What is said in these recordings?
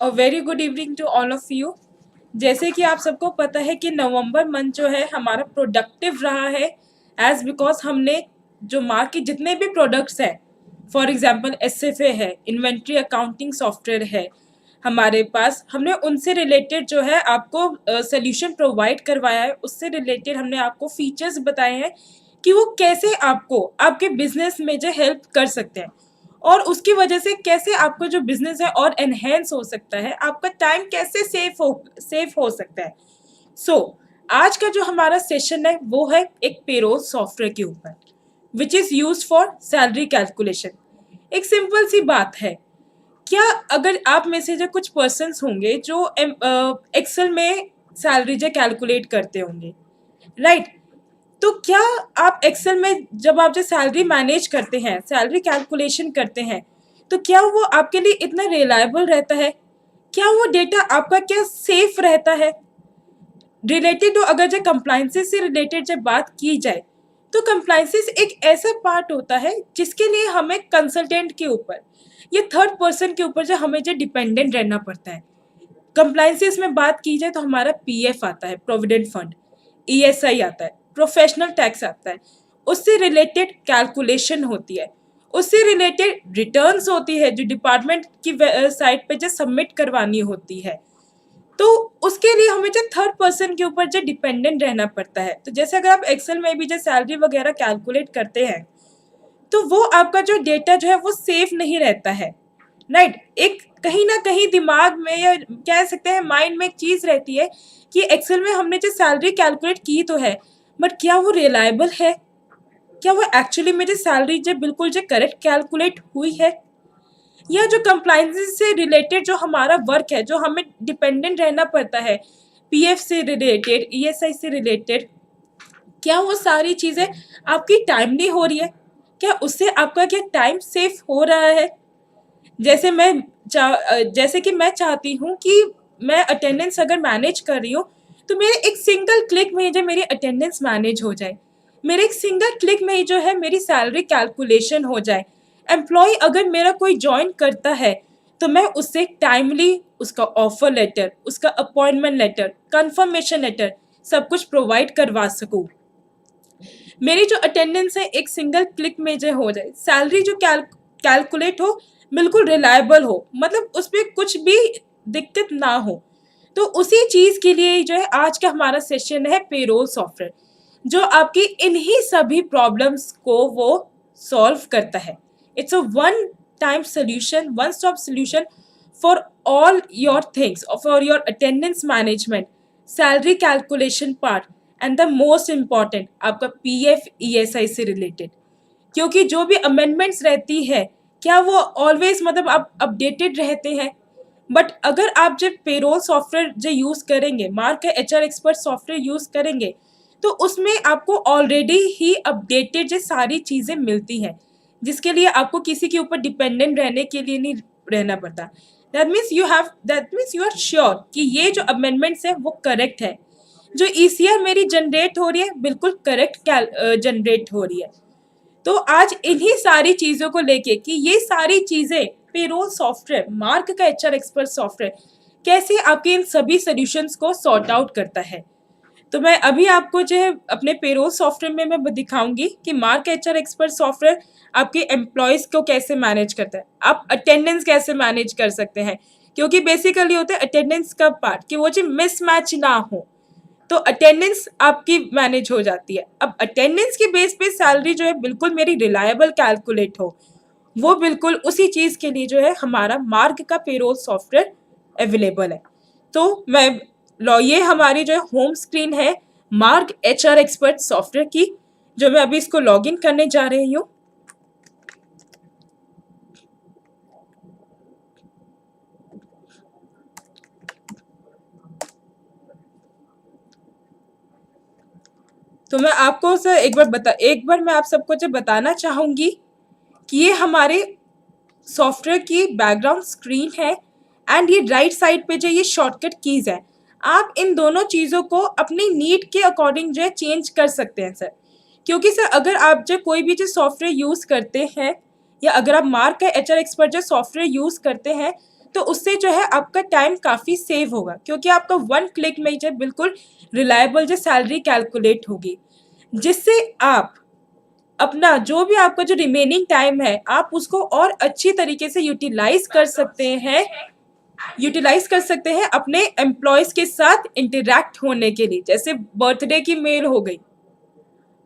Very good evening to all of you. जैसे कि आप सबको पता है कि नवंबर मंथ जो है हमारा प्रोडक्टिव रहा है, एज बिकॉज हमने जो मार्केट जितने भी प्रोडक्ट्स हैं, फॉर एग्जांपल एसएफए है, इन्वेंट्री अकाउंटिंग सॉफ्टवेयर है हमारे पास, हमने उनसे रिलेटेड जो है आपको सोल्यूशन प्रोवाइड करवाया है। उससे रिलेटेड हमने आपको फीचर्स बताए हैं कि वो कैसे आपको आपके बिजनेस में जो हेल्प कर सकते हैं, और उसकी वजह से कैसे आपका जो बिजनेस है और एनहेंस हो सकता है, आपका टाइम कैसे सेफ हो सकता है। सो आज का जो हमारा सेशन है वो है एक पेरोल सॉफ्टवेयर के ऊपर, which is use for salary calculation. एक सिंपल सी बात है, क्या अगर आप में से जो कुछ पर्सन्स होंगे जो एक्सेल में सैलरी जो कैलकुलेट करते होंगे, राइट? तो क्या आप एक्सेल में जब आप जो सैलरी मैनेज करते हैं, सैलरी कैलकुलेशन करते हैं, तो क्या वो आपके लिए इतना रिलायबल रहता है? क्या वो डेटा आपका क्या सेफ रहता है? रिलेटेड अगर जो कंप्लाइंसेस से रिलेटेड जब बात की जाए, तो कंप्लाइंसेस एक ऐसा पार्ट होता है जिसके लिए हमें कंसल्टेंट के ऊपर या थर्ड पर्सन के ऊपर जो हमें जो डिपेंडेंट रहना पड़ता है। कंप्लाइंसेस में बात की जाए तो हमारा पीएफ आता है, प्रोविडेंट फंड, ईएसआई आता है, प्रोफेशनल टैक्स आता है, उससे रिलेटेड कैलकुलेशन होती है, उससे रिलेटेड रिटर्न्स होती है जो डिपार्टमेंट की साइट पे जो सबमिट करवानी होती है। तो उसके लिए हमें जो थर्ड पर्सन के ऊपर जो डिपेंडेंट रहना पड़ता है। तो जैसे अगर आप एक्सेल में भी जो सैलरी वगैरह कैलकुलेट करते हैं, तो वो आपका जो डेटा जो है वो सेफ नहीं रहता है, राइट? एक कहीं ना कहीं दिमाग में या कह सकते हैं माइंड में एक चीज़ रहती है कि एक्सेल में हमने जो सैलरी कैलकुलेट की तो है, बट क्या वो रिलायबल है? क्या वो एक्चुअली में जो सैलरी जो बिल्कुल जो करेक्ट कैलकुलेट हुई है? या जो कंप्लाइंस से रिलेटेड जो हमारा वर्क है, जो हमें डिपेंडेंट रहना पड़ता है, पीएफ से रिलेटेड, ईएसआई से रिलेटेड, क्या वो सारी चीज़ें आपकी टाइमली हो रही है? क्या उससे आपका क्या टाइम सेफ हो रहा है? जैसे कि मैं चाहती हूँ कि मैं अटेंडेंस अगर मैनेज कर रही हूँ, तो मेरे एक सिंगल क्लिक में जो मेरी अटेंडेंस मैनेज हो जाए, मेरे एक सिंगल क्लिक में ही जो है मेरी सैलरी कैलकुलेशन हो जाए। एम्प्लॉय अगर मेरा कोई ज्वाइन करता है, तो मैं उससे टाइमली उसका ऑफर लेटर, उसका अपॉइंटमेंट लेटर, कंफर्मेशन लेटर सब कुछ प्रोवाइड करवा सकूँ। मेरी जो अटेंडेंस है एक सिंगल क्लिक में जो हो जाए, सैलरी जो कैलकुलेट हो, बिल्कुल रिलायबल हो, मतलब उसमें कुछ भी दिक्कत ना हो। तो उसी चीज़ के लिए जो है आज का हमारा सेशन है पेरोल सॉफ्टवेयर, जो आपकी इन्हीं सभी प्रॉब्लम्स को वो सॉल्व करता है। It's a one time solution, one stop solution for all your things, for your attendance management, salary calculation part, and the most important आपका पीएफ ईएसआई से रिलेटेड। क्योंकि जो भी अमेंडमेंट्स रहती है, क्या वो ऑलवेज मतलब आप अपडेटेड रहते हैं? बट अगर आप जब पेरोल सॉफ्टवेयर जो यूज़ करेंगे, mark HR expert software use करेंगे, तो उसमें आपको ऑलरेडी ही अपडेटेड जो सारी चीज़ें मिलती हैं, जिसके लिए आपको किसी के ऊपर डिपेंडेंट रहने के लिए नहीं रहना पड़ता। That means you are sure कि ये जो अमेंडमेंट्स है वो करेक्ट है। जो ईसीआर मेरी जनरेट हो रही है बिल्कुल करेक्ट जनरेट हो रही है। तो आज इन्हीं सारी चीज़ों को लेके कि ये सारी चीज़ें पेरोल सॉफ्टवेयर, मार्क का एचआर एक्सपर्ट सॉफ्टवेयर कैसे आपके इन सभी सॉल्यूशंस को सॉर्ट आउट करता है, तो मैं अभी आपको जो है अपने पेरोल सॉफ्टवेयर में मैं दिखाऊंगी कि मार्क एचआर एक्सपर्ट सॉफ्टवेयर आपके एम्प्लॉयज़ को कैसे मैनेज करता है, आप अटेंडेंस कैसे मैनेज कर सकते हैं। क्योंकि बेसिकली होता है अटेंडेंस का पार्ट कि वो जो मिसमैच ना हो, तो अटेंडेंस आपकी मैनेज हो जाती है। अब अटेंडेंस के बेस पे सैलरी जो है बिल्कुल मेरी रिलायबल कैलकुलेट हो, वो बिल्कुल उसी चीज़ के लिए जो है हमारा मार्क का पेरोल सॉफ्टवेयर अवेलेबल है। तो मैं ये हमारी जो है होम स्क्रीन है मार्क एचआर एक्सपर्ट सॉफ्टवेयर की, जो मैं अभी इसको लॉगिन करने जा रही हूँ। तो मैं आपको सर एक बार मैं आप सबको जो बताना चाहूँगी कि ये हमारे सॉफ्टवेयर की बैकग्राउंड स्क्रीन है एंड ये राइट साइड पे जो ये शॉर्टकट कीज़ है, आप इन दोनों चीज़ों को अपनी नीड के अकॉर्डिंग जो है चेंज कर सकते हैं सर। क्योंकि सर अगर आप जो कोई भी जो सॉफ्टवेयर यूज़ करते हैं या अगर आप मार्क का एचआर एक्सपर्ट जो सॉफ्टवेयर यूज़ करते हैं, तो उससे जो है आपका टाइम काफ़ी सेव होगा, क्योंकि आपका वन क्लिक में जो बिल्कुल रिलायबल जो सैलरी कैलकुलेट होगी, जिससे आप अपना जो भी आपका जो रिमेनिंग टाइम है आप उसको और अच्छी तरीके से यूटिलाइज कर सकते हैं अपने एम्प्लॉयज के साथ इंटरेक्ट होने के लिए। जैसे बर्थडे की मेल हो गई,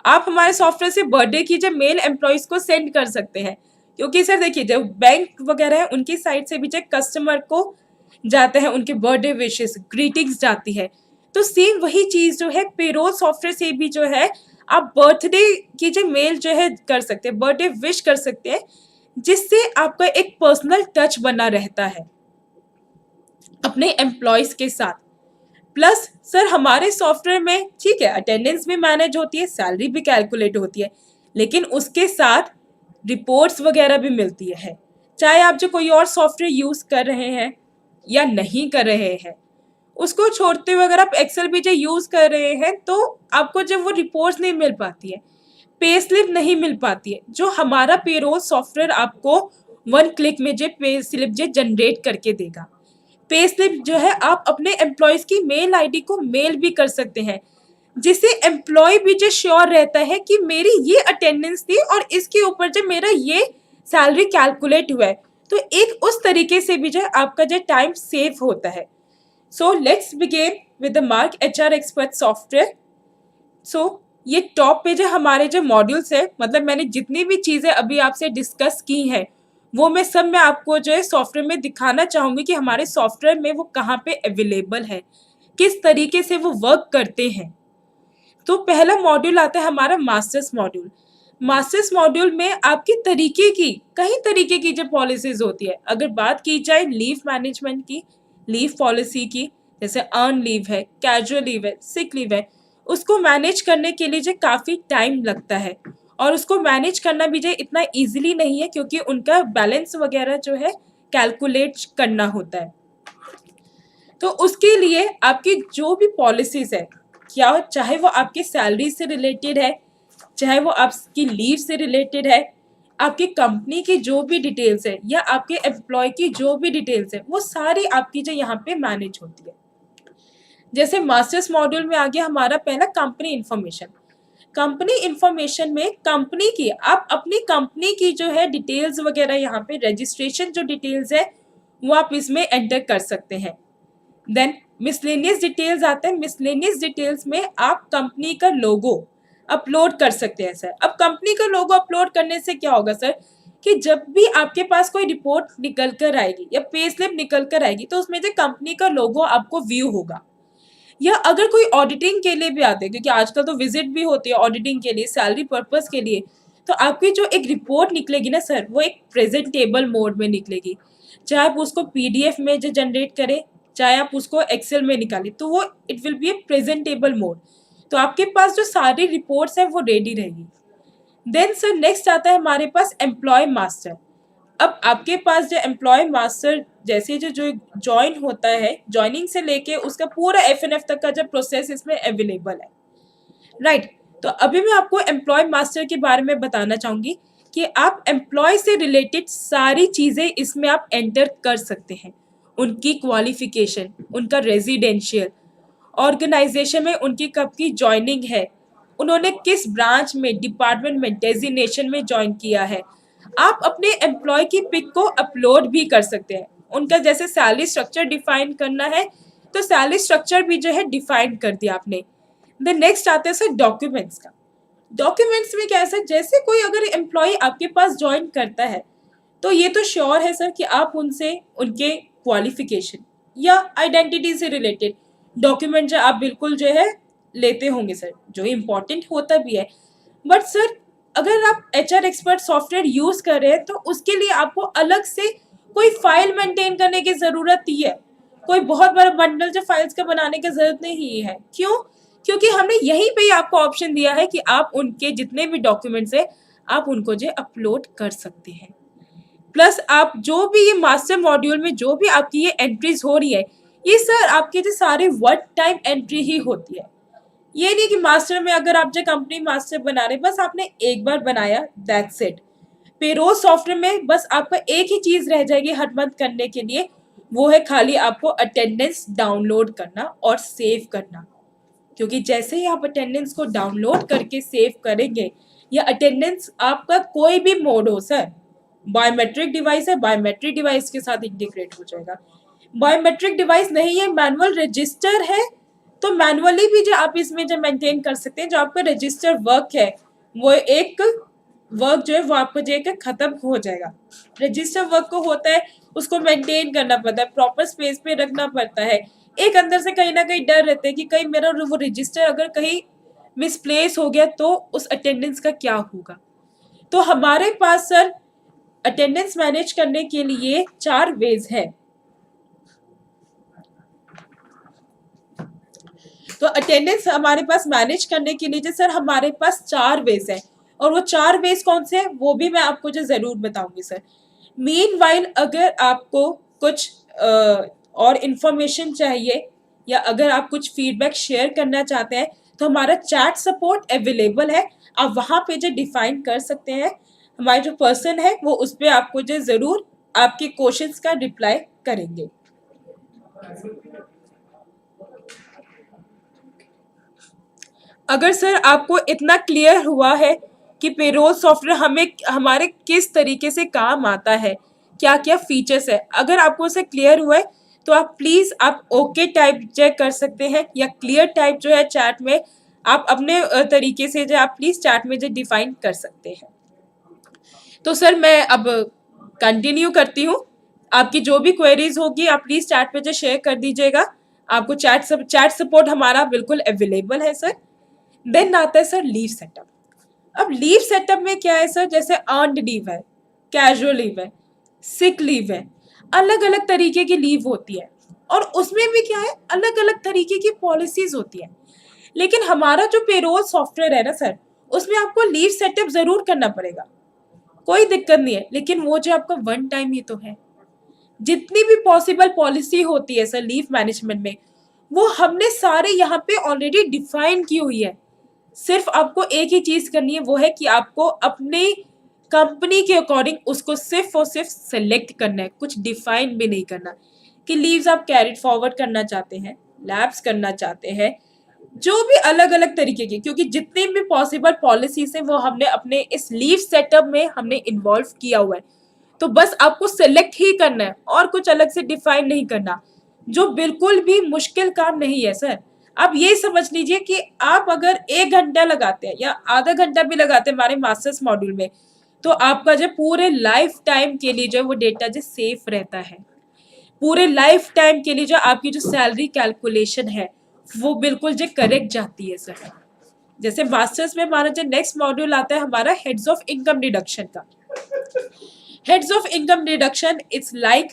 आप हमारे सॉफ्टवेयर से बर्थडे की जब मेल एम्प्लॉयज को सेंड कर सकते हैं, क्योंकि सर देखिए जब बैंक वगैरह है उनकी साइड से भी जब कस्टमर को जाते हैं उनके बर्थडे विशेस ग्रीटिंग्स जाती है, तो सेम वही चीज़ जो है पेरोल सॉफ्टवेयर से भी जो है आप बर्थडे की जो मेल जो है कर सकते हैं, बर्थडे विश कर सकते हैं, जिससे आपका एक पर्सनल टच बना रहता है अपने एम्प्लॉयज़ के साथ। प्लस सर हमारे सॉफ्टवेयर में ठीक है अटेंडेंस भी मैनेज होती है, सैलरी भी कैलकुलेट होती है, लेकिन उसके साथ रिपोर्ट्स वगैरह भी मिलती है। चाहे आप जो कोई और सॉफ्टवेयर यूज़ कर रहे हैं या नहीं कर रहे हैं, उसको छोड़ते हुए अगर आप एक्सेल भी जो यूज़ कर रहे हैं, तो आपको जब वो रिपोर्ट्स नहीं मिल पाती है, पे स्लिप नहीं मिल पाती है, जो हमारा पेरोल सॉफ्टवेयर आपको वन क्लिक में जो पे स्लिप जो जनरेट करके देगा। पे स्लिप जो है आप अपने एम्प्लॉयज़ की मेल आईडी को मेल भी कर सकते हैं, जिससे एम्प्लॉय भी जो श्योर रहता है कि मेरी ये अटेंडेंस थी और इसके ऊपर जो मेरा ये सैलरी कैलकुलेट हुआ है, तो एक उस तरीके से भी जो है आपका जो टाइम सेव होता है। So let's begin with the mark HR expert software. So ये टॉप पे जो हमारे जो मॉड्यूल्स है, मतलब मैंने जितनी भी चीज़ें अभी आपसे डिस्कस की हैं, वो मैं सब मैं आपको जो है सॉफ्टवेयर में दिखाना चाहूँगी कि हमारे सॉफ्टवेयर में वो कहाँ पे अवेलेबल है, किस तरीके से वो वर्क करते हैं। तो पहला मॉड्यूल आता है हमारा मास्टर्स मॉड्यूल। मास्टर्स मॉड्यूल में आपकी कई तरीके की जो पॉलिसीज़ होती है। अगर बात की जाए लीव मैनेजमेंट की, लीव पॉलिसी की, जैसे अर्न लीव है, कैजुअल लीव है, सिक लीव है, उसको मैनेज करने के लिए जो काफ़ी टाइम लगता है और उसको मैनेज करना भी जो इतना ईज़िली नहीं है, क्योंकि उनका बैलेंस वगैरह जो है कैलकुलेट करना होता है। तो उसके लिए आपकी जो भी पॉलिसीज़ है, क्या चाहे वो आपकी सैलरी से रिलेटेड है, चाहे वो आपकी लीव से रिलेटेड है, आपकी कंपनी की जो भी डिटेल्स है या आपके एम्प्लॉय की जो भी डिटेल्स है, वो सारी आपकी जो यहाँ पे मैनेज होती है। जैसे मास्टर्स मॉड्यूल में आ गया हमारा पहला कंपनी इन्फॉर्मेशन। कंपनी इन्फॉर्मेशन में कंपनी की आप अपनी कंपनी की जो है डिटेल्स वगैरह यहाँ पे रजिस्ट्रेशन जो डिटेल्स है वो आप इसमें एंटर कर सकते हैं। देन मिसलेनियस डिटेल्स आते हैं। मिसलेनियस डिटेल्स में आप कंपनी का लोगो अपलोड कर सकते हैं सर। अब कंपनी का लोगो अपलोड करने से क्या होगा सर, कि जब भी आपके पास कोई रिपोर्ट निकल कर आएगी या पे स्लिप निकल कर आएगी, तो उसमें जो कंपनी का लोगो आपको व्यू होगा। या अगर कोई ऑडिटिंग के लिए भी आते हैं, क्योंकि आजकल तो विजिट भी होती है ऑडिटिंग के लिए, सैलरी पर्पस के लिए, तो आपकी जो एक रिपोर्ट निकलेगी ना सर, वो एक प्रेजेंटेबल मोड में निकलेगी। चाहे आप उसको पीडीएफ में जो जनरेट करें, चाहे आप उसको एक्सेल में निकालें, तो वो it will be A presentable mode. तो आपके पास जो सारी रिपोर्ट्स हैं वो रेडी रहेगी। देन सर नेक्स्ट आता है हमारे पास एम्प्लॉय मास्टर। अब आपके पास जो एम्प्लॉय मास्टर जैसे जो ज्वाइन होता है, ज्वाइनिंग से लेके उसका पूरा एफ तक का जो प्रोसेस इसमें अवेलेबल है, राइट। तो अभी मैं आपको एम्प्लॉय मास्टर के बारे में बताना चाहूँगी कि आप एम्प्लॉय से रिलेटेड सारी चीज़ें इसमें आप एंटर कर सकते हैं। उनकी क्वालिफिकेशन, उनका रेजिडेंशियल, ऑर्गेनाइजेशन में उनकी कब की ज्वाइनिंग है, उन्होंने किस ब्रांच में, डिपार्टमेंट में, डेजिग्नेशन में ज्वाइन किया है। आप अपने एम्प्लॉय की पिक को अपलोड भी कर सकते हैं। उनका जैसे सैलरी स्ट्रक्चर डिफाइन करना है, तो सैलरी स्ट्रक्चर भी जो है डिफाइन कर दिया आपने। देन नेक्स्ट आता है सर डॉक्यूमेंट्स का। डॉक्यूमेंट्स में क्या है सर, जैसे कोई अगर एम्प्लॉय आपके पास ज्वाइन करता है, तो ये तो श्योर है सर कि आप उनसे उनके क्वालिफिकेशन या आइडेंटिटी से रिलेटेड डॉक्यूमेंट जो आप बिल्कुल जो है लेते होंगे सर, जो इम्पोर्टेंट होता भी है। बट सर अगर आप एचआर एक्सपर्ट सॉफ्टवेयर यूज़ कर रहे हैं, तो उसके लिए आपको अलग से कोई फाइल मेंटेन करने की ज़रूरत ही है, कोई बहुत बड़ा बंडल जो फाइल्स का बनाने की ज़रूरत नहीं है। क्यों? क्योंकि हमने यहीं पे ही आपको ऑप्शन दिया है कि आप उनके जितने भी डॉक्यूमेंट्स हैं आप उनको जो अपलोड कर सकते हैं। प्लस आप जो भी ये मास्टर मॉड्यूल में जो भी आपकी ये एंट्रीज हो रही है, ये सर आपके जो सारे वन टाइम एंट्री ही होती है। ये नहीं कि मास्टर में अगर आप जो कंपनी मास्टर बना रहे बस आपने एक बार बनाया, दैट्स इट। पेरोल सॉफ्टवेयर में बस आपका एक ही चीज रह जाएगी हर मंथ करने के लिए, वो है खाली आपको अटेंडेंस डाउनलोड करना और सेव करना। क्योंकि जैसे ही आप अटेंडेंस को डाउनलोड करके सेव करेंगे, या अटेंडेंस आपका कोई भी मोड हो सर, बायोमेट्रिक डिवाइस है, बायोमेट्रिक डिवाइस के साथ इंटीग्रेट हो जाएगा। बायोमेट्रिक डिवाइस नहीं है, मैनुअल रजिस्टर है, तो मैनुअली भी जो आप इसमें जो मेंटेन कर सकते हैं, जो आपका रजिस्टर वर्क है वो एक वर्क जो है वो आपको जो है खत्म हो जाएगा। रजिस्टर वर्क को होता है उसको मेंटेन करना पड़ता है, प्रॉपर स्पेस पे रखना पड़ता है। एक अंदर से कहीं ना कहीं डर रहता है कि कहीं मेरा वो रजिस्टर अगर कहीं मिसप्लेस हो गया तो उस अटेंडेंस का क्या होगा। तो हमारे पास सर अटेंडेंस मैनेज करने के लिए 4 वेज है। तो अटेंडेंस हमारे पास मैनेज करने के लिए सर हमारे पास 4 वेज है, और वो 4 वेज कौन से हैं वो भी मैं आपको जो जरूर बताऊंगी सर। मीनवाइल अगर आपको कुछ और इन्फॉर्मेशन चाहिए, या अगर आप कुछ फीडबैक शेयर करना चाहते हैं, तो हमारा चैट सपोर्ट अवेलेबल है, आप वहाँ पे जो डिफाइन कर सकते हैं। हमारे जो पर्सन है वो उस पर आपको जो ज़रूर आपके क्वेश्चंस का रिप्लाई करेंगे। अगर सर आपको इतना क्लियर हुआ है कि पेरोल सॉफ्टवेयर हमें हमारे किस तरीके से काम आता है, क्या क्या फीचर्स है, अगर आपको उसे क्लियर हुआ है तो आप प्लीज़ आप ओके टाइप चेक कर सकते हैं, या क्लियर टाइप जो है चैट में आप अपने तरीके से जो आप प्लीज़ चैट में जो डिफाइन कर सकते हैं। तो सर मैं अब कंटिन्यू करती हूँ, आपकी जो भी क्वेरीज होगी आप प्लीज़ चैट पे जो शेयर कर दीजिएगा। आपको चैट सपोर्ट हमारा बिल्कुल अवेलेबल है सर। देन आता है सर लीव सेटअप। अब लीव सेटअप में क्या है सर, जैसे अर्नड लीव है, कैजुअल लीव है, सिक लीव है, अलग अलग तरीके की लीव होती है, और उसमें भी क्या है अलग अलग तरीके की पॉलिसीज होती है। लेकिन हमारा जो पेरोल सॉफ्टवेयर है ना सर, उसमें आपको लीव सेटअप जरूर करना पड़ेगा, कोई दिक्कत नहीं है, लेकिन वो जो आपका वन टाइम ही तो है। जितनी भी पॉसिबल पॉलिसी होती है सर लीव मैनेजमेंट में, वो हमने सारे यहाँ पे ऑलरेडी डिफाइन की हुई है। सिर्फ आपको एक ही चीज करनी है, वो है कि आपको अपने कंपनी के अकॉर्डिंग उसको सिर्फ और सिर्फ सेलेक्ट करना है, कुछ डिफाइन भी नहीं करना कि लीव्स आप कैरिड फॉरवर्ड करना चाहते हैं, लैप्स करना चाहते हैं, जो भी अलग अलग तरीके की, क्योंकि जितनी भी पॉसिबल पॉलिसीज है वो हमने अपने इस लीव सेटअप में हमने इन्वॉल्व किया हुआ है। तो बस आपको सेलेक्ट ही करना है और कुछ अलग से डिफाइन नहीं करना, जो बिल्कुल भी मुश्किल काम नहीं है सर। आप ये समझ लीजिए कि आप अगर 1 घंटा लगाते हैं या आधा घंटा भी लगाते हैं हमारे मास्टर्स मॉड्यूल में, तो आपका जो पूरे लाइफ टाइम के लिए जो वो डेटा जो सेफ रहता है, पूरे लाइफ टाइम के लिए जो आपकी जो सैलरी कैलकुलेशन है वो बिल्कुल जो करेक्ट जाती है सर। जैसे मास्टर्स में हमारा जो नेक्स्ट मॉड्यूल आता है हमारा हेड्स ऑफ इनकम डिडक्शन का। Heads of income deduction it's like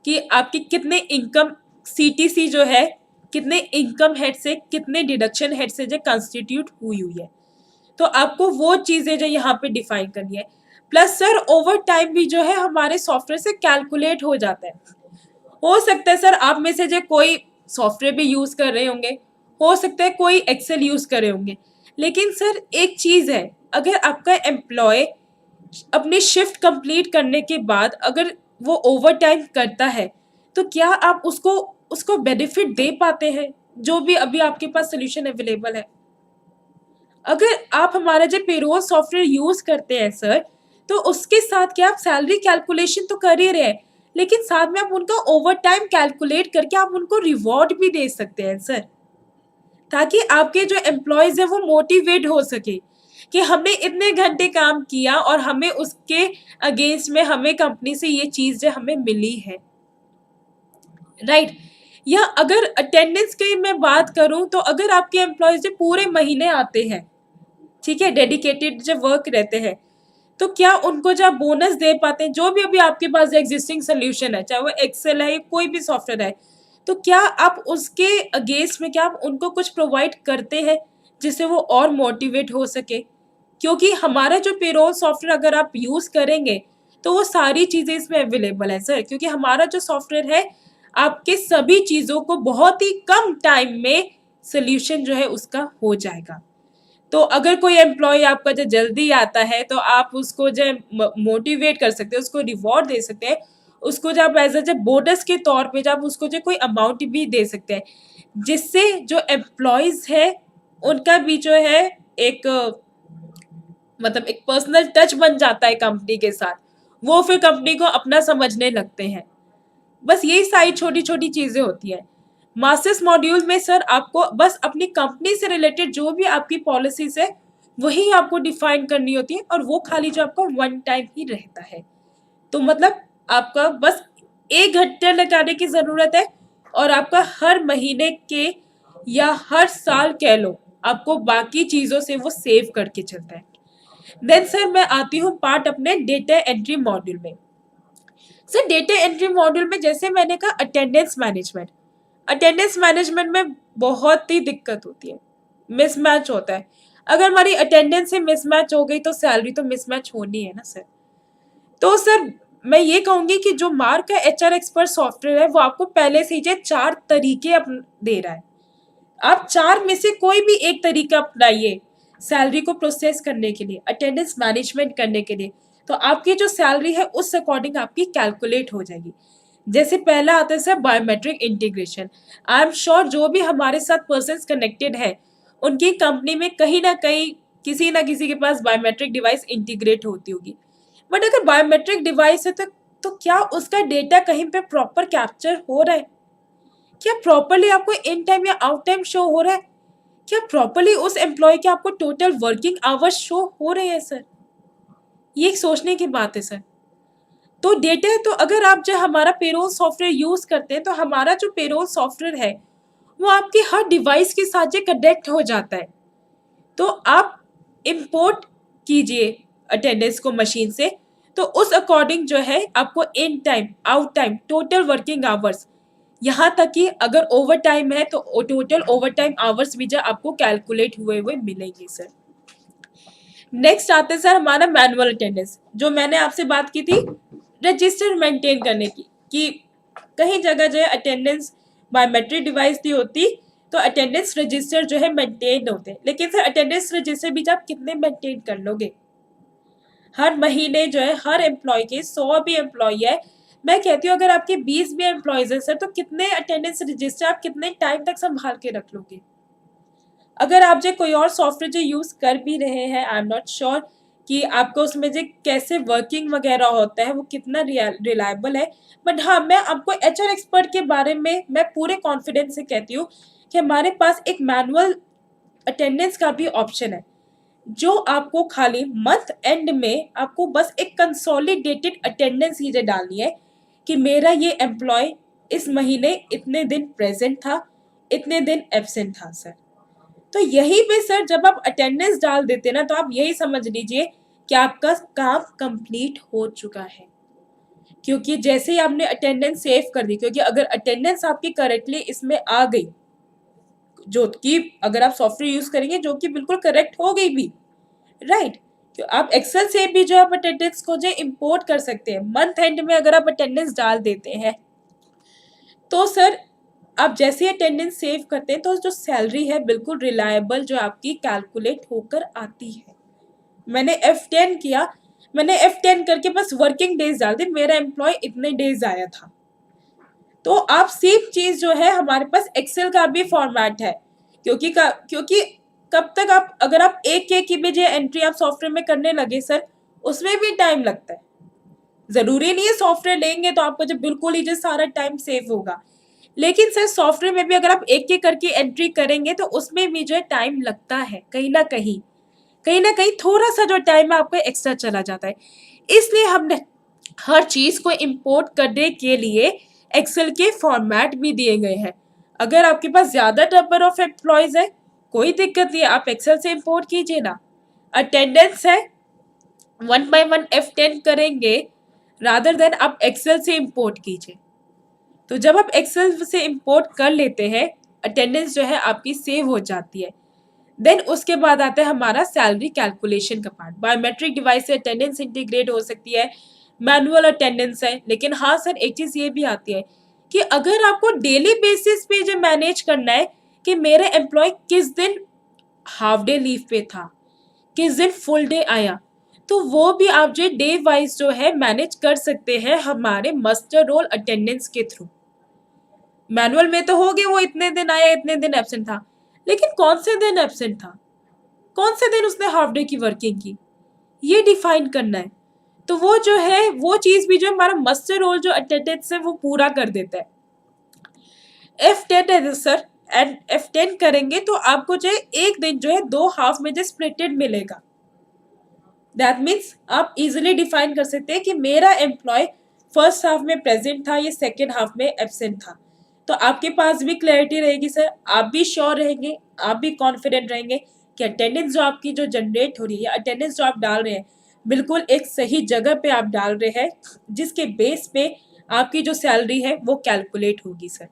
कि आपकी कितने इनकम सीटीसी जो है, कितने इनकम हेड से कितने डिडक्शन हेड से जो कंस्टिट्यूट हुई है, तो आपको वो चीज़ें जो यहाँ पे डिफाइन करनी है। प्लस सर ओवर टाइम भी जो है हमारे सॉफ्टवेयर से कैलकुलेट हो जाता है। हो सकता है सर आप में से जो कोई सॉफ्टवेयर भी यूज़ कर रहे होंगे, हो सकता है कोई एक्सेल यूज़ कर रहे होंगे, लेकिन सर एक चीज़ है, अगर आपका एम्प्लॉय अपनी शिफ्ट कंप्लीट करने के बाद अगर वो ओवर टाइम करता है, तो क्या आप उसको बेनिफिट दे पाते हैं, जो भी अभी आपके पास सोल्यूशन अवेलेबल है। अगर आप हमारा जो पेरोल सॉफ्टवेयर यूज करते हैं सर, तो उसके साथ क्या आप सैलरी कैलकुलेशन तो कर ही रहे हैं, लेकिन साथ में आप उनका ओवर टाइम कैलकुलेट करके आप उनको रिवॉर्ड भी दे सकते हैं सर, ताकि आपके जो एम्प्लॉयज है वो मोटिवेट हो सके कि हमने इतने घंटे काम किया और हमें उसके अगेंस्ट में हमें कंपनी से ये चीज़ जो हमें मिली है, राइट। या अगर अटेंडेंस की मैं बात करूं, तो अगर आपके एम्प्लॉयज जो पूरे महीने आते हैं, ठीक है, डेडिकेटेड जो वर्क रहते हैं, तो क्या उनको जब बोनस दे पाते हैं, जो भी अभी आपके पास एग्जिस्टिंग सोल्यूशन है, चाहे वो एक्सेल है या कोई भी सॉफ्टवेयर है, तो क्या आप उसके अगेंस्ट में क्या आप उनको कुछ प्रोवाइड करते हैं जिससे वो और मोटिवेट हो सके, क्योंकि हमारा जो पेरोल सॉफ्टवेयर अगर आप यूज़ करेंगे तो वो सारी चीज़ें इसमें अवेलेबल है सर, क्योंकि हमारा जो सॉफ्टवेयर है आपके सभी चीज़ों को बहुत ही कम टाइम में सोल्यूशन जो है उसका हो जाएगा। तो अगर कोई एम्प्लॉय आपका जो जल्दी आता है तो आप उसको जो मोटिवेट कर सकते हैं, उसको रिवॉर्ड दे सकते हैं, उसको जो आप एज अ बोनस के तौर पे जब उसको जो कोई अमाउंट भी दे सकते हैं, जिससे जो एम्प्लॉयज़ है उनका भी जो है एक मतलब एक पर्सनल टच बन जाता है कंपनी के साथ, वो फिर कंपनी को अपना समझने लगते हैं। बस यही सारी छोटी छोटी चीज़ें होती है। मास्टर्स मॉड्यूल में सर आपको बस अपनी कंपनी से रिलेटेड जो भी आपकी पॉलिसीज है वही आपको डिफाइन करनी होती है, और वो खाली जो आपका वन टाइम ही रहता है। तो मतलब आपका बस 1 घंटे लगाने की ज़रूरत है, और आपका हर महीने के या हर साल कह लो आपको बाकी चीज़ों से वो सेव करके चलता है। देन सर मैं आती हूँ पार्ट अपने डेटा एंट्री मॉड्यूल में। सर डेटा एंट्री मॉड्यूल में जैसे मैंने कहा अटेंडेंस मैनेजमेंट में बहुत ही दिक्कत होती है, मिसमैच होता है। अगर हमारी अटेंडेंस से मिसमैच हो गई तो सैलरी तो मिसमैच होनी है ना सर। तो सर मैं ये कहूँगी कि जो मार्क का एचआर एक्सपर्ट सॉफ्टवेयर है वो आपको पहले से ही 4 तरीके दे रहा है। आप 4 में से कोई भी एक तरीका अपनाइए सैलरी को प्रोसेस करने के लिए, अटेंडेंस मैनेजमेंट करने के लिए, तो आपकी जो सैलरी है उस अकॉर्डिंग आपकी कैलकुलेट हो जाएगी। जैसे पहला आता है sir biometric integration. I am sure जो भी हमारे साथ पर्सन्स कनेक्टेड है उनकी कंपनी में कहीं ना कहीं किसी ना किसी के पास बायोमेट्रिक डिवाइस इंटीग्रेट होती होगी। बट अगर बायोमेट्रिक डिवाइस है तो क्या उसका डेटा कहीं पे प्रॉपर कैप्चर हो रहा है? क्या प्रॉपरली आपको इन टाइम या आउट टाइम शो हो रहा है? क्या प्रॉपरली उस एम्प्लॉय के आपको टोटल वर्किंग आवर्स शो हो रहे हैं सर? ये एक सोचने की बात है सर। तो डेटा है, तो अगर आप जो हमारा पेरोल सॉफ्टवेयर यूज करते हैं तो हमारा जो पेरोल सॉफ्टवेयर है वो आपके हर डिवाइस के साथ जो कनेक्ट हो जाता है। तो आप इंपोर्ट कीजिए अटेंडेंस को मशीन से, तो उस अकॉर्डिंग जो है आपको in time out time total working hours, यहाँ तक कि अगर ओवर टाइम है तो टोटल ओवर टाइम आवर्स भी जो आपको कैलकुलेट हुए हुए मिलेंगे सर। नेक्स्ट आते हैं सर हमारा मैनुअल अटेंडेंस, जो मैंने आपसे बात की थी रजिस्टर मेंटेन करने की, कि कहीं जगह जो है अटेंडेंस बायोमेट्रिक डिवाइस दी होती तो अटेंडेंस रजिस्टर जो है मेंटेन होते हैं, लेकिन सर अटेंडेंस रजिस्टर भी आप कितने मेंटेन कर लोगे? हर महीने जो है हर एम्प्लॉय के 100 भी एम्प्लॉय है, मैं कहती हूँ अगर आपके 20 भी एम्प्लॉयज है सर, तो कितने अटेंडेंस रजिस्टर आप कितने टाइम तक संभाल के रख लोगे? अगर आप जो कोई और सॉफ्टवेयर जो यूज़ कर भी रहे हैं, आई एम नॉट श्योर कि आपको उसमें जो कैसे वर्किंग वगैरह होता है वो कितना रिलायबल है, बट हाँ मैं आपको एचआर एक्सपर्ट के बारे में मैं पूरे कॉन्फिडेंस से कहती हूँ कि हमारे पास एक मैनुअल अटेंडेंस का भी ऑप्शन है, जो आपको खाली मंथ एंड में आपको बस एक कंसोलिडेटेड अटेंडेंस ही डालनी है कि मेरा ये एम्प्लॉय इस महीने इतने दिन प्रेजेंट था, इतने दिन एब्सेंट था सर। तो यही पे सर जब आप अटेंडेंस डाल देते ना तो आप यही समझ लीजिए कि आपका काम कंप्लीट हो चुका है, क्योंकि जैसे ही आपने अटेंडेंस सेव कर दी, क्योंकि अगर अटेंडेंस आपकी करेक्टली इसमें आ गई, जो कि अगर आप सॉफ्टवेयर यूज करेंगे जो कि बिल्कुल करेक्ट हो गई भी, राइट, तो आप एक्सेल से भी जो आप अटेंडेंस को जो इंपोर्ट कर सकते हैं। मंथ एंड में अगर आप अटेंडेंस डाल देते हैं तो सर आप जैसे ही अटेंडेंस सेव करते हैं तो जो सैलरी है बिल्कुल रिलायबल जो आपकी कैलकुलेट होकर आती है। मैंने F10 किया, मैंने F10 करके बस वर्किंग डेज डाल दी, मेरा एम्प्लॉय इतने डेज आया था। तो आप सेम चीज जो है हमारे पास एक्सेल का भी फॉर्मेट है, क्योंकि कब तक आप अगर आप एक की भी जो एंट्री आप सॉफ्टवेयर में करने लगे सर, उसमें भी टाइम लगता है। जरूरी नहीं है सॉफ्टवेयर लेंगे तो आपको जब बिल्कुल ही जो सारा टाइम सेव होगा, लेकिन सर सॉफ्टवेयर में भी अगर आप एक करके एंट्री करेंगे तो उसमें भी जो है टाइम लगता है, कहीं ना कहीं थोड़ा सा जो टाइम है आपको एक्स्ट्रा चला जाता है। इसलिए हमने हर चीज़ को इंपोर्ट करने के लिए एक्सेल के फॉर्मेट भी दिए गए हैं। अगर आपके पास ज़्यादा नंबर ऑफ एम्प्लॉयज़ है कोई दिक्कत नहीं है, आप एक्सेल से इंपोर्ट कीजिए ना। अटेंडेंस है 1 by 1 F10 करेंगे रादर देन आप एक्सेल से इंपोर्ट कीजिए। तो जब आप एक्सेल से इंपोर्ट कर लेते हैं अटेंडेंस जो है आपकी सेव हो जाती है। देन उसके बाद आता है हमारा सैलरी कैलकुलेशन का पार्ट। बायोमेट्रिक डिवाइस से अटेंडेंस इंटीग्रेट हो सकती है, मैनुअल अटेंडेंस है। लेकिन हाँ सर, एक चीज़ ये भी आती है कि अगर आपको डेली बेसिस पे जो मैनेज करना है कि मेरा एम्प्लॉय किस दिन हाफ डे लीव पे था, किस दिन फुल डे आया, तो वो भी आप जो डे वाइज जो है मैनेज कर सकते हैं हमारे मस्टर रोल अटेंडेंस के थ्रू। मैनुअल में तो हो गया वो इतने दिन आया, इतने दिन एब्सेंट था, लेकिन कौन से दिन एब्सेंट था, कौन से दिन उसने हाफ डे की वर्किंग की, ये डिफाइन करना है। तो वो जो है वो चीज़ भी जो हमारा मस्टर रोल जो अटेंडेंस है वो पूरा कर देता है। F10 है सर, एंड F10 करेंगे तो आपको जो है एक दिन जो है 2 हाफ में जो स्प्लिटेड मिलेगा। दैट मीन्स आप इजिली डिफाइन कर सकते हैं कि मेरा एम्प्लॉय फर्स्ट हाफ में प्रेजेंट था, ये सेकेंड हाफ में एब्सेंट था। तो आपके पास भी क्लैरिटी रहेगी सर, आप भी श्योर रहेंगे, आप भी कॉन्फिडेंट रहेंगे कि अटेंडेंस जो आपकी जो जनरेट हो रही है, अटेंडेंस जो आप डाल रहे हैं, बिल्कुल एक सही जगह पे आप डाल रहे हैं, जिसके बेस पे आपकी जो सैलरी है वो कैलकुलेट होगी सर।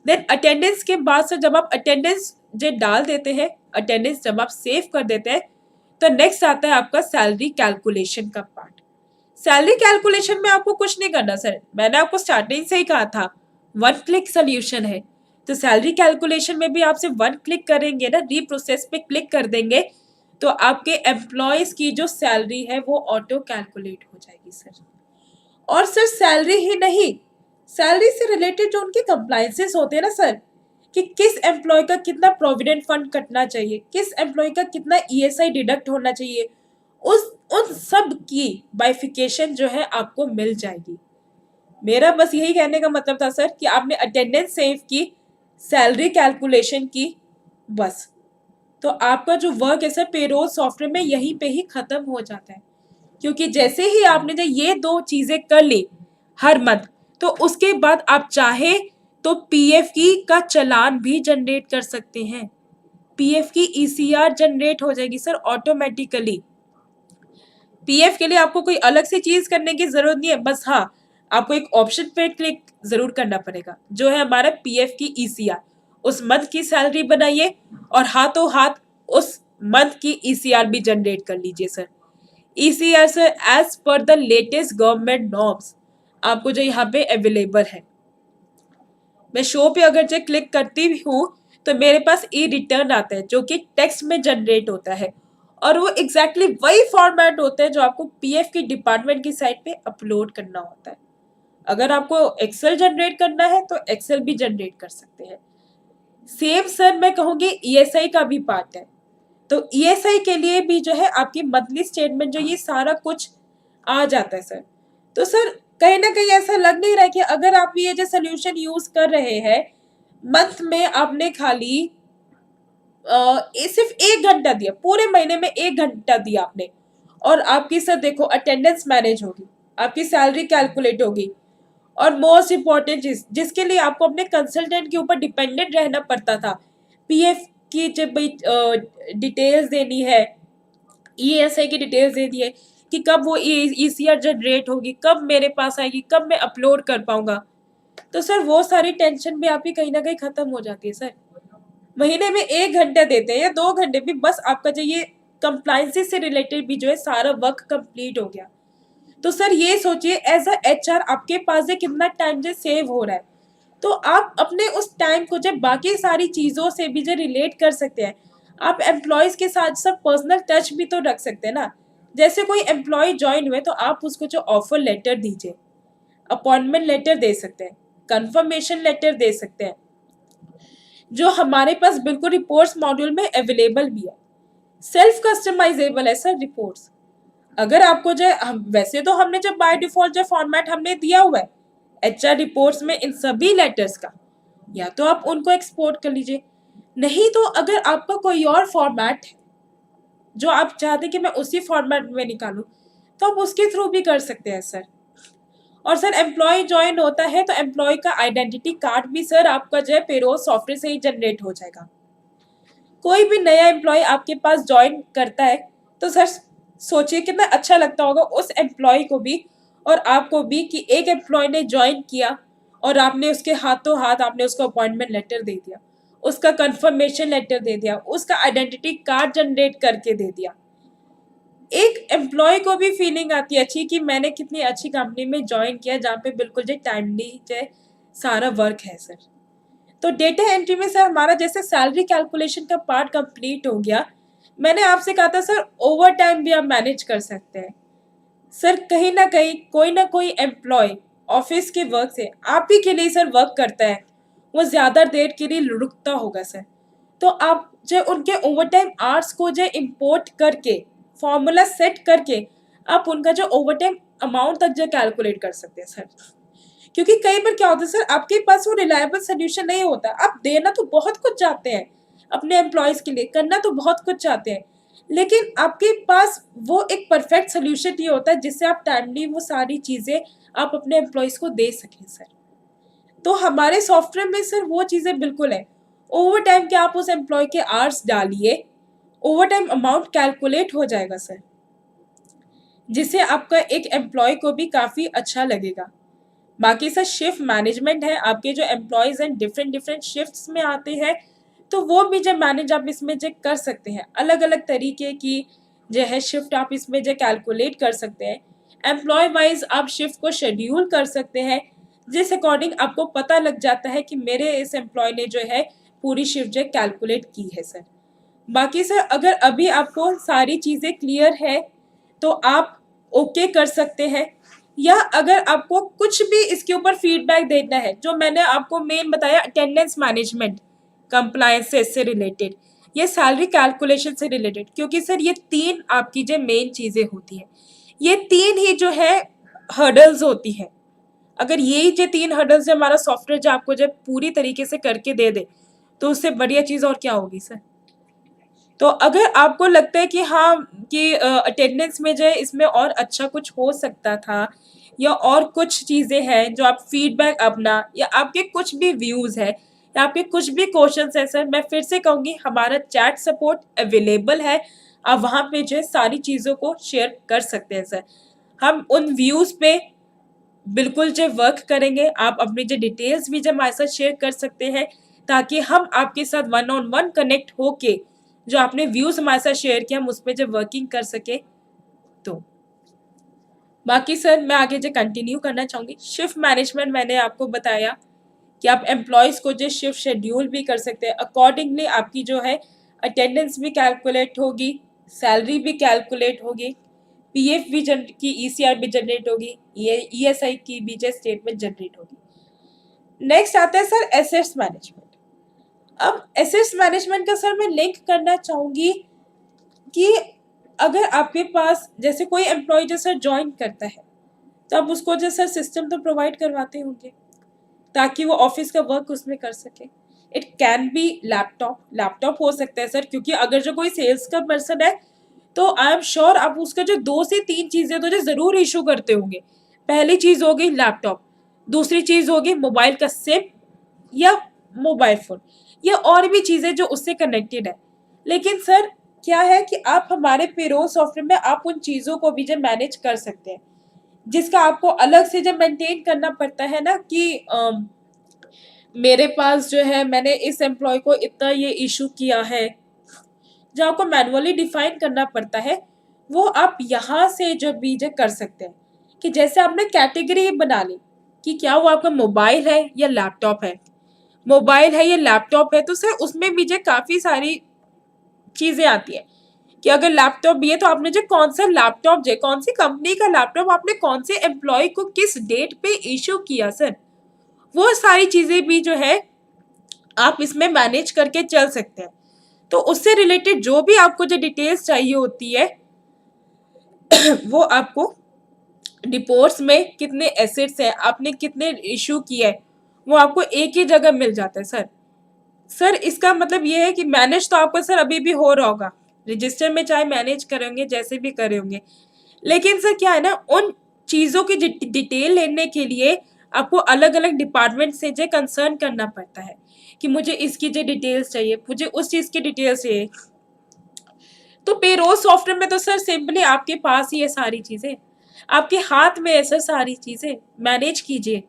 देन अटेंडेंस के बाद से जब आप अटेंडेंस जो डाल देते हैं, अटेंडेंस जब आप सेव कर देते हैं, तो नेक्स्ट आता है आपका सैलरी कैलकुलेशन का पार्ट। सैलरी कैलकुलेशन में आपको कुछ नहीं करना सर, मैंने आपको स्टार्टिंग से ही कहा था 1 क्लिक सोल्यूशन है। तो सैलरी कैलकुलेशन में भी आप सिर्फ 1 क्लिक करेंगे ना, रीप्रोसेस पे क्लिक कर देंगे, तो आपके एम्प्लॉयज की जो सैलरी है वो ऑटो कैलकुलेट हो जाएगी सर। और सर सैलरी ही नहीं, सैलरी से रिलेटेड जो उनके कंप्लायंसेस होते हैं ना सर, कि किस एम्प्लॉय का कितना प्रोविडेंट फंड कटना चाहिए, किस एम्प्लॉय का कितना ईएसआई डिडक्ट होना चाहिए, उन सब की बाइफिकेशन जो है आपको मिल जाएगी। मेरा बस यही कहने का मतलब था सर कि आपने अटेंडेंस सेव की, सैलरी कैलकुलेशन की, बस तो आपका जो वर्क है सर पेरोल सॉफ्टवेयर में यहीं पे ही खत्म हो जाता है। क्योंकि जैसे ही आपने जो ये 2 चीजें कर ली हर मंथ, तो उसके बाद आप चाहे तो पीएफ की का चालान भी जनरेट कर सकते हैं। पीएफ की ईसीआर जनरेट हो जाएगी सर ऑटोमेटिकली। पीएफ के लिए आपको कोई अलग से चीज करने की जरूरत नहीं है, बस हाँ आपको एक ऑप्शन पे क्लिक जरूर करना पड़ेगा, जो है हमारा पीएफ की ईसीआर। उस मंथ की सैलरी बनाइए और हाथों हाथ उस मंथ की ईसीआर भी जनरेट कर लीजिए sir. ECR sir as per the latest government norms आपको जो यहाँ पे अवेलेबल है। मैं शो पे अगर जो क्लिक करती भी हूँ तो मेरे पास ई रिटर्न आता है जो कि टेक्स्ट में जनरेट होता है, और वो एग्जैक्टली वही फॉर्मेट होता है जो आपको पीएफ की डिपार्टमेंट की साइट पे अपलोड करना होता है। अगर आपको एक्सेल जनरेट करना है तो एक्सेल भी जनरेट कर सकते हैं। सेम सर मैं कहूँगी ईएसआई का भी पार्ट है, तो ईएसआई के लिए भी जो है आपकी मंथली स्टेटमेंट जो ये सारा कुछ आ जाता है सर। तो सर कहीं ना कहीं ऐसा लग नहीं रहा है कि अगर आप ये जो सोल्यूशन यूज कर रहे हैं, मंथ में आपने खाली सिर्फ 1 घंटा दिया, पूरे महीने में 1 घंटा दिया आपने, और आपकी सर देखो अटेंडेंस मैनेज होगी, आपकी सैलरी कैलकुलेट होगी, और मोस्ट इम्पॉर्टेंट चीज जिसके लिए आपको अपने कंसल्टेंट के ऊपर डिपेंडेंट रहना पड़ता था, पीएफ की जब डिटेल्स देनी है, ईएसआई की डिटेल्स देनी है कि कब वो ईसीआर जनरेट होगी, कब मेरे पास आएगी, कब मैं अपलोड कर पाऊंगा, तो सर वो सारी टेंशन भी आपकी कहीं ना कहीं खत्म हो जाती है सर। महीने में 1 घंटा देते हैं या 2 घंटे भी, बस आपका जो ये कंप्लायंसेस से रिलेटेड भी जो है सारा वर्क कंप्लीट हो गया। तो सर ये सोचिए एज अ एचआर आपके पास से कितना टाइम जो सेव हो रहा है, तो आप अपने उस टाइम को जब बाकी सारी चीज़ों से भी जो रिलेट कर सकते हैं, आप एम्प्लॉयज़ के साथ सब पर्सनल टच भी तो रख सकते हैं ना। जैसे कोई एम्प्लॉय ज्वाइन हुए तो आप उसको जो ऑफर लेटर दीजिए, अपॉइंटमेंट लेटर दे सकते हैं, कंफर्मेशन लेटर दे सकते हैं, जो हमारे पास बिल्कुल रिपोर्ट्स मॉड्यूल में अवेलेबल भी है। सेल्फ कस्टमाइजेबल है सर रिपोर्ट्स। अगर आपको जो वैसे तो हमने जब बाय डिफॉल्ट जो फॉर्मेट हमने दिया हुआ है एचआर रिपोर्ट्स में इन सभी लेटर्स का, या तो आप उनको एक्सपोर्ट कर लीजिए, नहीं तो अगर आपका कोई और फॉर्मेट है जो आप चाहते हैं कि मैं उसी फॉर्मेट में निकालूं, तो आप उसके थ्रू भी कर सकते हैं सर। और सर एम्प्लॉय ज्वाइन होता है तो एम्प्लॉय का आइडेंटिटी कार्ड भी सर आपका जो है पेरोल सॉफ्टवेयर से ही जनरेट हो जाएगा। कोई भी नया एम्प्लॉय आपके पास ज्वाइन करता है तो सर सोचिए कितना अच्छा लगता होगा उस एम्प्लॉय को भी और आपको भी कि एक एम्प्लॉय ने ज्वाइन किया और आपने उसके हाथों हाथ आपने उसको अपॉइंटमेंट लेटर दे दिया, उसका कंफर्मेशन लेटर दे दिया, उसका आइडेंटिटी कार्ड जनरेट करके दे दिया। एक एम्प्लॉय को भी फीलिंग आती है अच्छी कि मैंने कितनी अच्छी कंपनी में ज्वाइन किया जहाँ पे बिल्कुल जो टाइमली जो सारा वर्क है सर। तो डेटा एंट्री में सर हमारा जैसे सैलरी कैलकुलेशन का पार्ट कंप्लीट हो गया। मैंने आपसे कहा था सर ओवर टाइम भी आप मैनेज कर सकते हैं। सर कहीं ना कोई एम्प्लॉय ऑफिस के वर्क से आप ही के लिए सर वर्क करता है, वो ज़्यादा देर के लिए रुकता होगा सर। तो आप जो उनके ओवर टाइम आवर्स को जो इम्पोर्ट करके फॉर्मूला सेट करके आप उनका जो ओवर टाइम अमाउंट तक जो कैलकुलेट कर सकते हैं सर। क्योंकि कई बार क्या होता है सर, आपके पास वो रिलायबल सोल्यूशन नहीं होता। आप देना तो बहुत कुछ चाहते हैं अपने एम्प्लॉयज़ के लिए, करना तो बहुत कुछ चाहते हैं, लेकिन आपके पास वो एक परफेक्ट सोल्यूशन नहीं होता जिससे आप टाइमली वो सारी चीज़ें आप अपने एम्प्लॉयज़ को दे सकें सर। तो हमारे सॉफ्टवेयर में सर वो चीज़ें बिल्कुल है। ओवर टाइम के आप उस एम्प्लॉय के आवर्स डालिए, ओवर टाइम अमाउंट कैलकुलेट हो जाएगा सर, जिससे आपका एक एम्प्लॉय को भी काफ़ी अच्छा लगेगा। बाकी सर शिफ्ट मैनेजमेंट है, आपके जो एम्प्लॉयज़ हैं डिफरेंट डिफरेंट शिफ्ट्स में आते हैं, तो वो भी जो मैनेज आप इसमें जो कर सकते हैं। अलग अलग तरीके की जो है शिफ्ट आप इसमें जो कैलकुलेट कर सकते हैं। एम्प्लॉय वाइज आप शिफ्ट को शेड्यूल कर सकते हैं, जिस अकॉर्डिंग आपको पता लग जाता है कि मेरे इस एम्प्लॉय ने जो है पूरी शिफ्ट जो कैलकुलेट की है सर। बाकी सर अगर अभी आपको सारी चीज़ें क्लियर है तो आप ओके कर सकते हैं, या अगर आपको कुछ भी इसके ऊपर फीडबैक देना है, जो मैंने आपको मेन बताया अटेंडेंस मैनेजमेंट, कंप्लायंस से रिलेटेड, ये सैलरी कैलकुलेशन से रिलेटेड, क्योंकि सर ये 3 आपकी जो मेन चीज़ें होती हैं, ये 3 ही जो है हर्डल्स होती हैं। अगर यही जो 3 हर्डल्स जो हमारा सॉफ्टवेयर जो आपको जब पूरी तरीके से करके दे दे, तो उससे बढ़िया चीज़ और क्या होगी सर। तो अगर आपको लगता है कि हाँ कि अटेंडेंस में जो है इसमें और अच्छा कुछ हो सकता था, या और कुछ चीज़ें हैं जो आप फीडबैक अपना, या आपके कुछ भी व्यूज़ है, या आपके कुछ भी क्वेश्चंस हैं सर, मैं फिर से कहूँगी हमारा चैट सपोर्ट अवेलेबल है। आप वहाँ पे जो है सारी चीज़ों को शेयर कर सकते हैं सर। हम उन व्यूज़ पे बिल्कुल जो वर्क करेंगे। आप अपनी जो डिटेल्स भी जब हमारे साथ शेयर कर सकते हैं, ताकि हम आपके साथ वन ऑन वन कनेक्ट होके जो आपने व्यूज हमारे साथ शेयर किया हम उस पर जब वर्किंग कर सके। तो बाकी सर मैं आगे जो कंटिन्यू करना चाहूँगी, शिफ्ट मैनेजमेंट मैंने आपको बताया कि आप एम्प्लॉयज़ को जो शिफ्ट शेड्यूल भी कर सकते हैं, अकॉर्डिंगली आपकी जो है अटेंडेंस भी कैलकुलेट होगी, सैलरी भी कैलकुलेट होगी, पीएफ भी की ईसीआर भी जनरेट होगी, ईएसआई की भी जो स्टेटमेंट जनरेट होगी। नेक्स्ट आता है सर एसेट्स मैनेजमेंट। अब एसेट्स मैनेजमेंट का सर मैं लिंक करना चाहूँगी कि अगर आपके पास जैसे कोई एम्प्लॉय जो सर ज्वाइन करता है, तो आप उसको जो सर सिस्टम तो प्रोवाइड करवाते होंगे ताकि वो ऑफिस का वर्क उसमें कर सके। इट कैन बी लैपटॉप हो सकता है सर, क्योंकि अगर जो कोई सेल्स का पर्सन है तो आई एम श्योर आप उसका जो 2 से 3 चीज़ें तो जो ज़रूर इशू करते होंगे। पहली चीज़ होगी लैपटॉप, दूसरी चीज़ होगी मोबाइल का सिम या मोबाइल फ़ोन, या और भी चीज़ें जो उससे कनेक्टेड है। लेकिन सर क्या है कि आप हमारे पेरोल सॉफ्टवेयर में आप उन चीज़ों को भी जब मैनेज कर सकते हैं, जिसका आपको अलग से जब मेंटेन करना पड़ता है ना कि मेरे पास जो है मैंने इस एम्प्लॉय को इतना ये इशू किया है, जो आपको मैनुअली डिफाइन करना पड़ता है, वो आप यहाँ से जो भी जो कर सकते हैं कि जैसे आपने कैटेगरी बना ली कि क्या वो आपका मोबाइल है या लैपटॉप है, मोबाइल है या लैपटॉप है, तो सर उसमें भी जो काफ़ी सारी चीज़ें आती हैं कि अगर लैपटॉप भी है तो आपने जो कौन सा लैपटॉप जो कौन सी कंपनी का लैपटॉप आपने कौन से एम्प्लॉय को किस डेट पे इशू किया सर, वो सारी चीज़ें भी जो है आप इसमें मैनेज करके चल सकते हैं। तो उससे रिलेटेड जो भी आपको जो डिटेल्स चाहिए होती है वो आपको रिपोर्ट्स में कितने एसेट्स हैं, आपने कितने इशू किए हैं, वो आपको एक ही जगह मिल जाता है सर। इसका मतलब ये है कि मैनेज तो आपको सर अभी भी हो रहा होगा रजिस्टर में, चाहे मैनेज करेंगे जैसे भी करे होंगे, लेकिन सर क्या है ना, उन चीज़ों की डिटेल लेने के लिए आपको अलग अलग डिपार्टमेंट से जो कंसर्न करना पड़ता है कि मुझे इसकी जो डिटेल्स चाहिए, मुझे उस चीज़ की डिटेल्स चाहिए। तो पेरोल सॉफ्टवेयर में तो सर सिंपली आपके पास ही है सारी चीज़ें, आपके हाथ में है सर सारी चीज़ें, मैनेज कीजिए।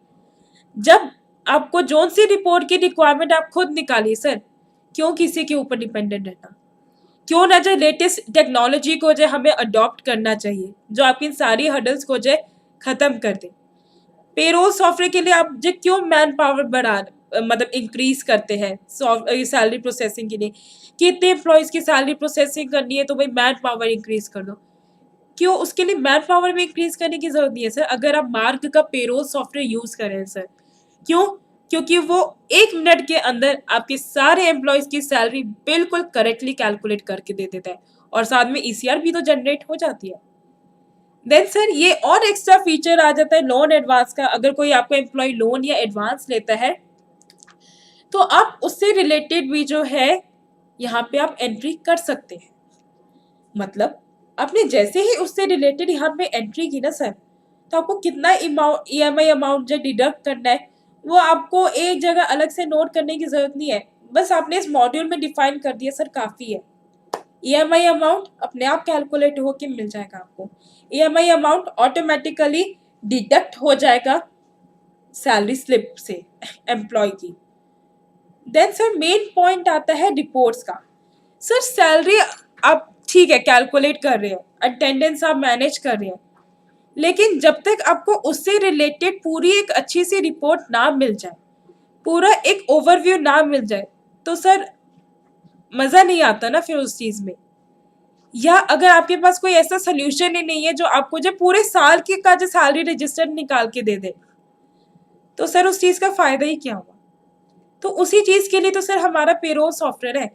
जब आपको जोन सी रिपोर्ट की रिक्वायरमेंट आप खुद निकालिए सर, क्यों किसी के ऊपर डिपेंडेंट रहना? क्यों ना जो लेटेस्ट टेक्नोलॉजी को जो हमें अडॉप्ट करना चाहिए, जो आपकी सारी हर्डल्स को जो खत्म कर दे। पेरोल सॉफ्टवेयर के लिए आप जो क्यों मैन पावर मतलब इंक्रीज करते हैं सैलरी प्रोसेसिंग के लिए? कितने एम्प्लॉयज की सैलरी प्रोसेसिंग करनी है तो भाई मैन पावर इंक्रीज कर दो। क्यों उसके लिए मैन पावर में इंक्रीज करने की जरूरत नहीं है सर, अगर आप मार्क का पेरोल सॉफ्टवेयर यूज करें सर। क्यों? क्योंकि वो 1 मिनट के अंदर आपके सारे एम्प्लॉयज की सैलरी बिल्कुल करेक्टली कैलकुलेट करके दे देता है, और साथ में ईसीआर भी तो जनरेट हो जाती है। देन सर ये और एक्स्ट्रा फीचर आ जाता है लोन एडवांस का। अगर कोई आपका एम्प्लॉय लोन या एडवांस लेता है तो आप उससे रिलेटेड भी जो है यहाँ पे आप एंट्री कर सकते हैं। मतलब आपने जैसे ही उससे रिलेटेड यहाँ पे एंट्री की ना सर, तो आपको कितना ईएमआई अमाउंट जो डिडक्ट करना है वो आपको एक जगह अलग से नोट करने की जरूरत नहीं है। बस आपने इस मॉड्यूल में डिफाइन कर दिया सर, काफ़ी है। ईएमआई अमाउंट अपने आप कैलकुलेट होके मिल जाएगा आपको। ईएमआई अमाउंट ऑटोमेटिकली डिडक्ट हो जाएगा सैलरी स्लिप से एम्प्लॉय की। देन सर मेन पॉइंट आता है रिपोर्ट्स का। सर सैलरी आप ठीक है कैलकुलेट कर रहे हैं, अटेंडेंस आप मैनेज कर रहे हैं, लेकिन जब तक आपको उससे रिलेटेड पूरी एक अच्छी सी रिपोर्ट ना मिल जाए, पूरा एक ओवरव्यू ना मिल जाए, तो सर मज़ा नहीं आता ना फिर उस चीज़ में। या अगर आपके पास कोई ऐसा सोल्यूशन ही नहीं है जो आपको जो पूरे साल के का जो सैलरी रजिस्टर निकाल के दे दे, तो सर उस चीज़ का फ़ायदा ही क्या हुआ? तो उसी चीज़ के लिए तो सर हमारा पेरोल सॉफ्टवेयर है।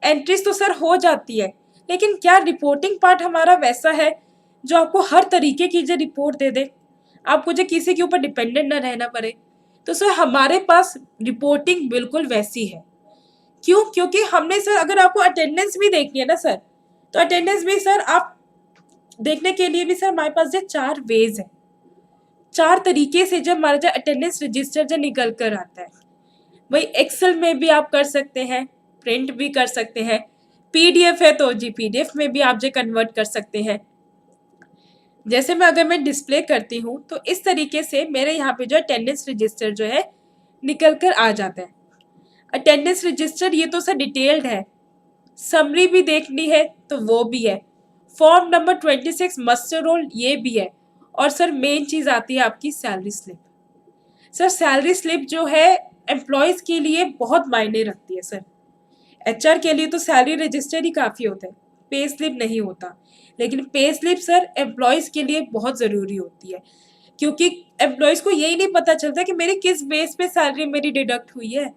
एंट्रीज तो सर हो जाती है, लेकिन क्या रिपोर्टिंग पार्ट हमारा वैसा है जो आपको हर तरीके की जो रिपोर्ट दे दे, आपको जो किसी के ऊपर डिपेंडेंट ना रहना पड़े? तो सर हमारे पास रिपोर्टिंग बिल्कुल वैसी है। क्यों? क्योंकि हमने सर अगर आपको अटेंडेंस भी देखनी है ना सर, तो अटेंडेंस भी सर आप देखने के लिए भी सर हमारे पास जो 4 वेज है, 4 तरीके से जब हमारा जो अटेंडेंस रजिस्टर जो निकल कर आता है, वही एक्सेल में भी आप कर सकते हैं, प्रिंट भी कर सकते हैं, पीडीएफ है तो जी पीडीएफ में भी आप जो कन्वर्ट कर सकते हैं। जैसे अगर मैं डिस्प्ले करती हूँ तो इस तरीके से मेरे यहाँ पे जो अटेंडेंस रजिस्टर जो है निकल कर आ जाता है। अटेंडेंस रजिस्टर ये तो सर डिटेल्ड है, समरी भी देखनी है तो वो भी है, फॉर्म नंबर 26 मस्टर रोल ये भी है, और सर मेन चीज़ आती है आपकी salary slip. Sir salary slip जो है एम्प्लॉयज़ के लिए बहुत मायने रखती है सर। एचआर के लिए तो सैलरी रजिस्टर ही काफ़ी होता है, पे स्लिप नहीं होता, लेकिन पे स्लिप सर एम्प्लॉयज़ के लिए बहुत ज़रूरी होती है, क्योंकि एम्प्लॉयज़ को यही नहीं पता चलता कि मेरी किस बेस पे सैलरी मेरी डिडक्ट हुई है,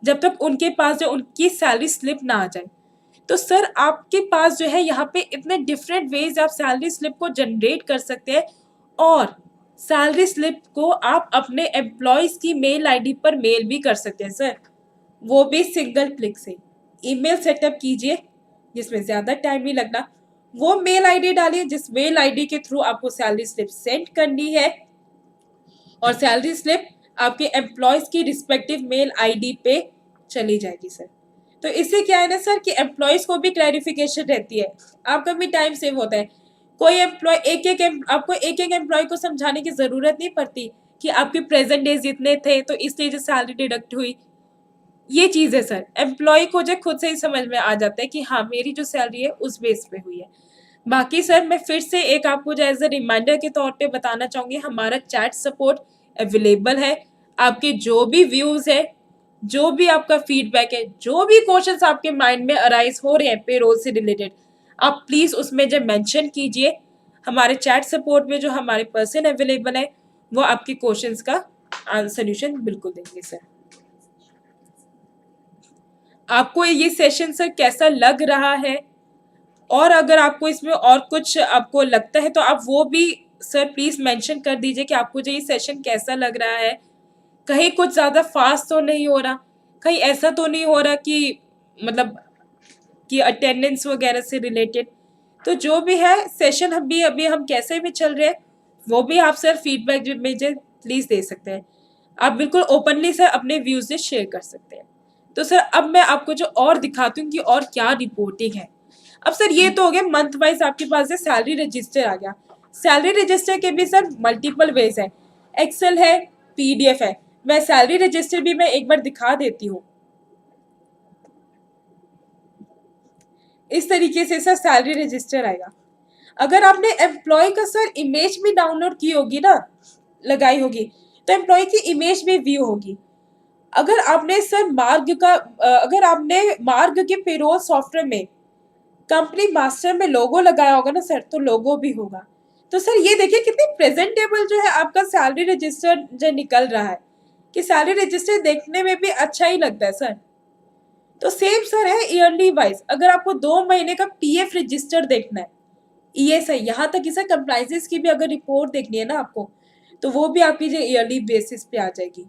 जब तक उनके पास जो उनकी सैलरी स्लिप ना आ जाए। तो सर आपके पास जो है यहाँ पे इतने डिफरेंट वेज आप सैलरी स्लिप को जनरेट कर सकते हैं, और सैलरी स्लिप को आप अपने एम्प्लॉयज़ की मेल आईडी पर मेल भी कर सकते हैं सर, वो भी सिंगल क्लिक से। ईमेल सेटअप कीजिए जिसमें ज़्यादा टाइम नहीं लगना, वो मेल आईडी डालिए जिस मेल आईडी के थ्रू आपको सैलरी स्लिप सेंड करनी है, और सैलरी स्लिप आपके एम्प्लॉयज़ की रिस्पेक्टिव मेल आईडी पे चली जाएगी सर। तो इससे क्या है ना सर कि एम्प्लॉयज़ को भी क्लैरिफिकेशन रहती है, आपका भी टाइम सेव होता है। कोई एम्प्लॉय आपको एक एक एम्प्लॉय को समझाने की ज़रूरत नहीं पड़ती कि आपके प्रेजेंट डेज इतने थे तो इसलिए जो सैलरी डिडक्ट हुई। ये चीज़ है सर, एम्प्लॉय को जो खुद से ही समझ में आ जाता है कि हाँ मेरी जो सैलरी है उस बेस पे हुई है। बाकी सर मैं फिर से एक आपको जो एज अ रिमाइंडर के तौर पे बताना चाहूँगी, हमारा चैट सपोर्ट अवेलेबल है। आपके जो भी व्यूज़ है, जो भी आपका फीडबैक है, जो भी क्वेश्चंस आपके माइंड में अराइज हो रहे हैं पेरोल से रिलेटेड, आप प्लीज़ उसमें जब मेंशन कीजिए। हमारे चैट सपोर्ट में जो हमारे पर्सन अवेलेबल है वो आपके क्वेश्चंस का सोल्यूशन बिल्कुल देंगे सर। आपको ये सेशन सर कैसा लग रहा है, और अगर आपको इसमें और कुछ आपको लगता है तो आप वो भी सर प्लीज़ मेंशन कर दीजिए कि आपको जो ये सेशन कैसा लग रहा है। कहीं कुछ ज़्यादा फास्ट तो नहीं हो रहा, कहीं ऐसा तो नहीं हो रहा कि मतलब कि अटेंडेंस वगैरह से रिलेटेड। तो जो भी है सेशन अभी हम कैसे भी चल रहे हैं वो भी आप सर फीडबैक में जो प्लीज़ दे सकते हैं। आप बिल्कुल ओपनली सर अपने व्यूज़ से शेयर कर सकते हैं। तो सर अब मैं आपको जो और दिखाती हूँ कि और क्या रिपोर्टिंग है। अब सर ये तो हो गया मंथ वाइज आपके पास है सैलरी रजिस्टर आ गया। सैलरी रजिस्टर के भी सर मल्टीपल वेज है, एक्सेल है, पीडीएफ है। मैं सैलरी रजिस्टर भी मैं एक बार दिखा देती हूँ। इस तरीके से सर सैलरी रजिस्टर आएगा। अगर आपने एम्प्लॉय का सर इमेज भी डाउनलोड की होगी ना, लगाई होगी, तो एम्प्लॉय की इमेज भी व्यू होगी। अगर आपने सर अगर आपने मार्ग के पेरोल सॉफ्टवेयर में कंपनी मास्टर में लोगो लगाया होगा ना सर, तो लोगो भी होगा। तो सर ये देखिए कितनी प्रेजेंटेबल जो है आपका सैलरी रजिस्टर जो निकल रहा है, कि सैलरी रजिस्टर देखने में भी अच्छा ही लगता है सर। तो सेम सर है ईयरली वाइज, अगर आपको 2 महीने का पीएफ रजिस्टर देखना है, ईएसआई, यहाँ तक कि सर कंप्लाइंसेस की भी अगर रिपोर्ट देखनी है ना आपको, तो वो भी आपकी जो ईयरली बेसिस पे आ जाएगी।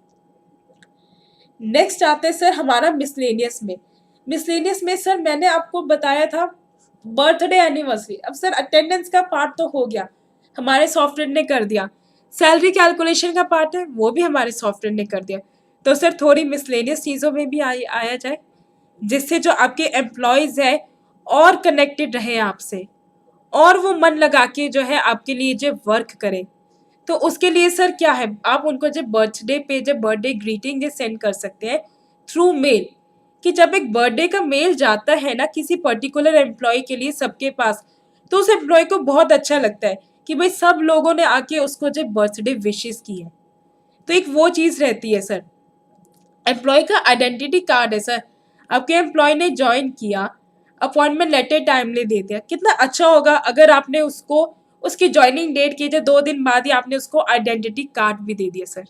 नेक्स्ट आते हैं सर हमारा मिसलेनियस में। मिसलेनियस में सर मैंने आपको बताया था बर्थडे एनिवर्सरी। अब सर अटेंडेंस का पार्ट तो हो गया, हमारे सॉफ्टवेयर ने कर दिया। सैलरी कैलकुलेशन का पार्ट है, वो भी हमारे सॉफ्टवेयर ने कर दिया। तो सर थोड़ी मिसलेनियस चीज़ों में भी आया जाए, जिससे जो आपके एम्प्लॉयज़ है और कनेक्टेड रहे आपसे, और वो मन लगा के जो है आपके लिए जो वर्क करें। तो उसके लिए सर क्या है, आप उनको जब बर्थडे पे जब बर्थडे ग्रीटिंग जो सेंड कर सकते हैं थ्रू मेल, कि जब एक बर्थडे का मेल जाता है ना किसी पर्टिकुलर एम्प्लॉय के लिए सबके पास, तो उस एम्प्लॉय को बहुत अच्छा लगता है कि भाई सब लोगों ने आके उसको जब बर्थडे विशेस की है। तो एक वो चीज़ रहती है सर। एम्प्लॉय का आइडेंटिटी कार्ड है सर, आपके एम्प्लॉय ने ज्वाइन किया, अपॉइंटमेंट लेटर टाइमली दे दिया, कितना अच्छा होगा अगर आपने उसको उसकी ज्वाइनिंग डेट की 2 दिन बाद ही आपने उसको आइडेंटिटी कार्ड भी दे दिया sir.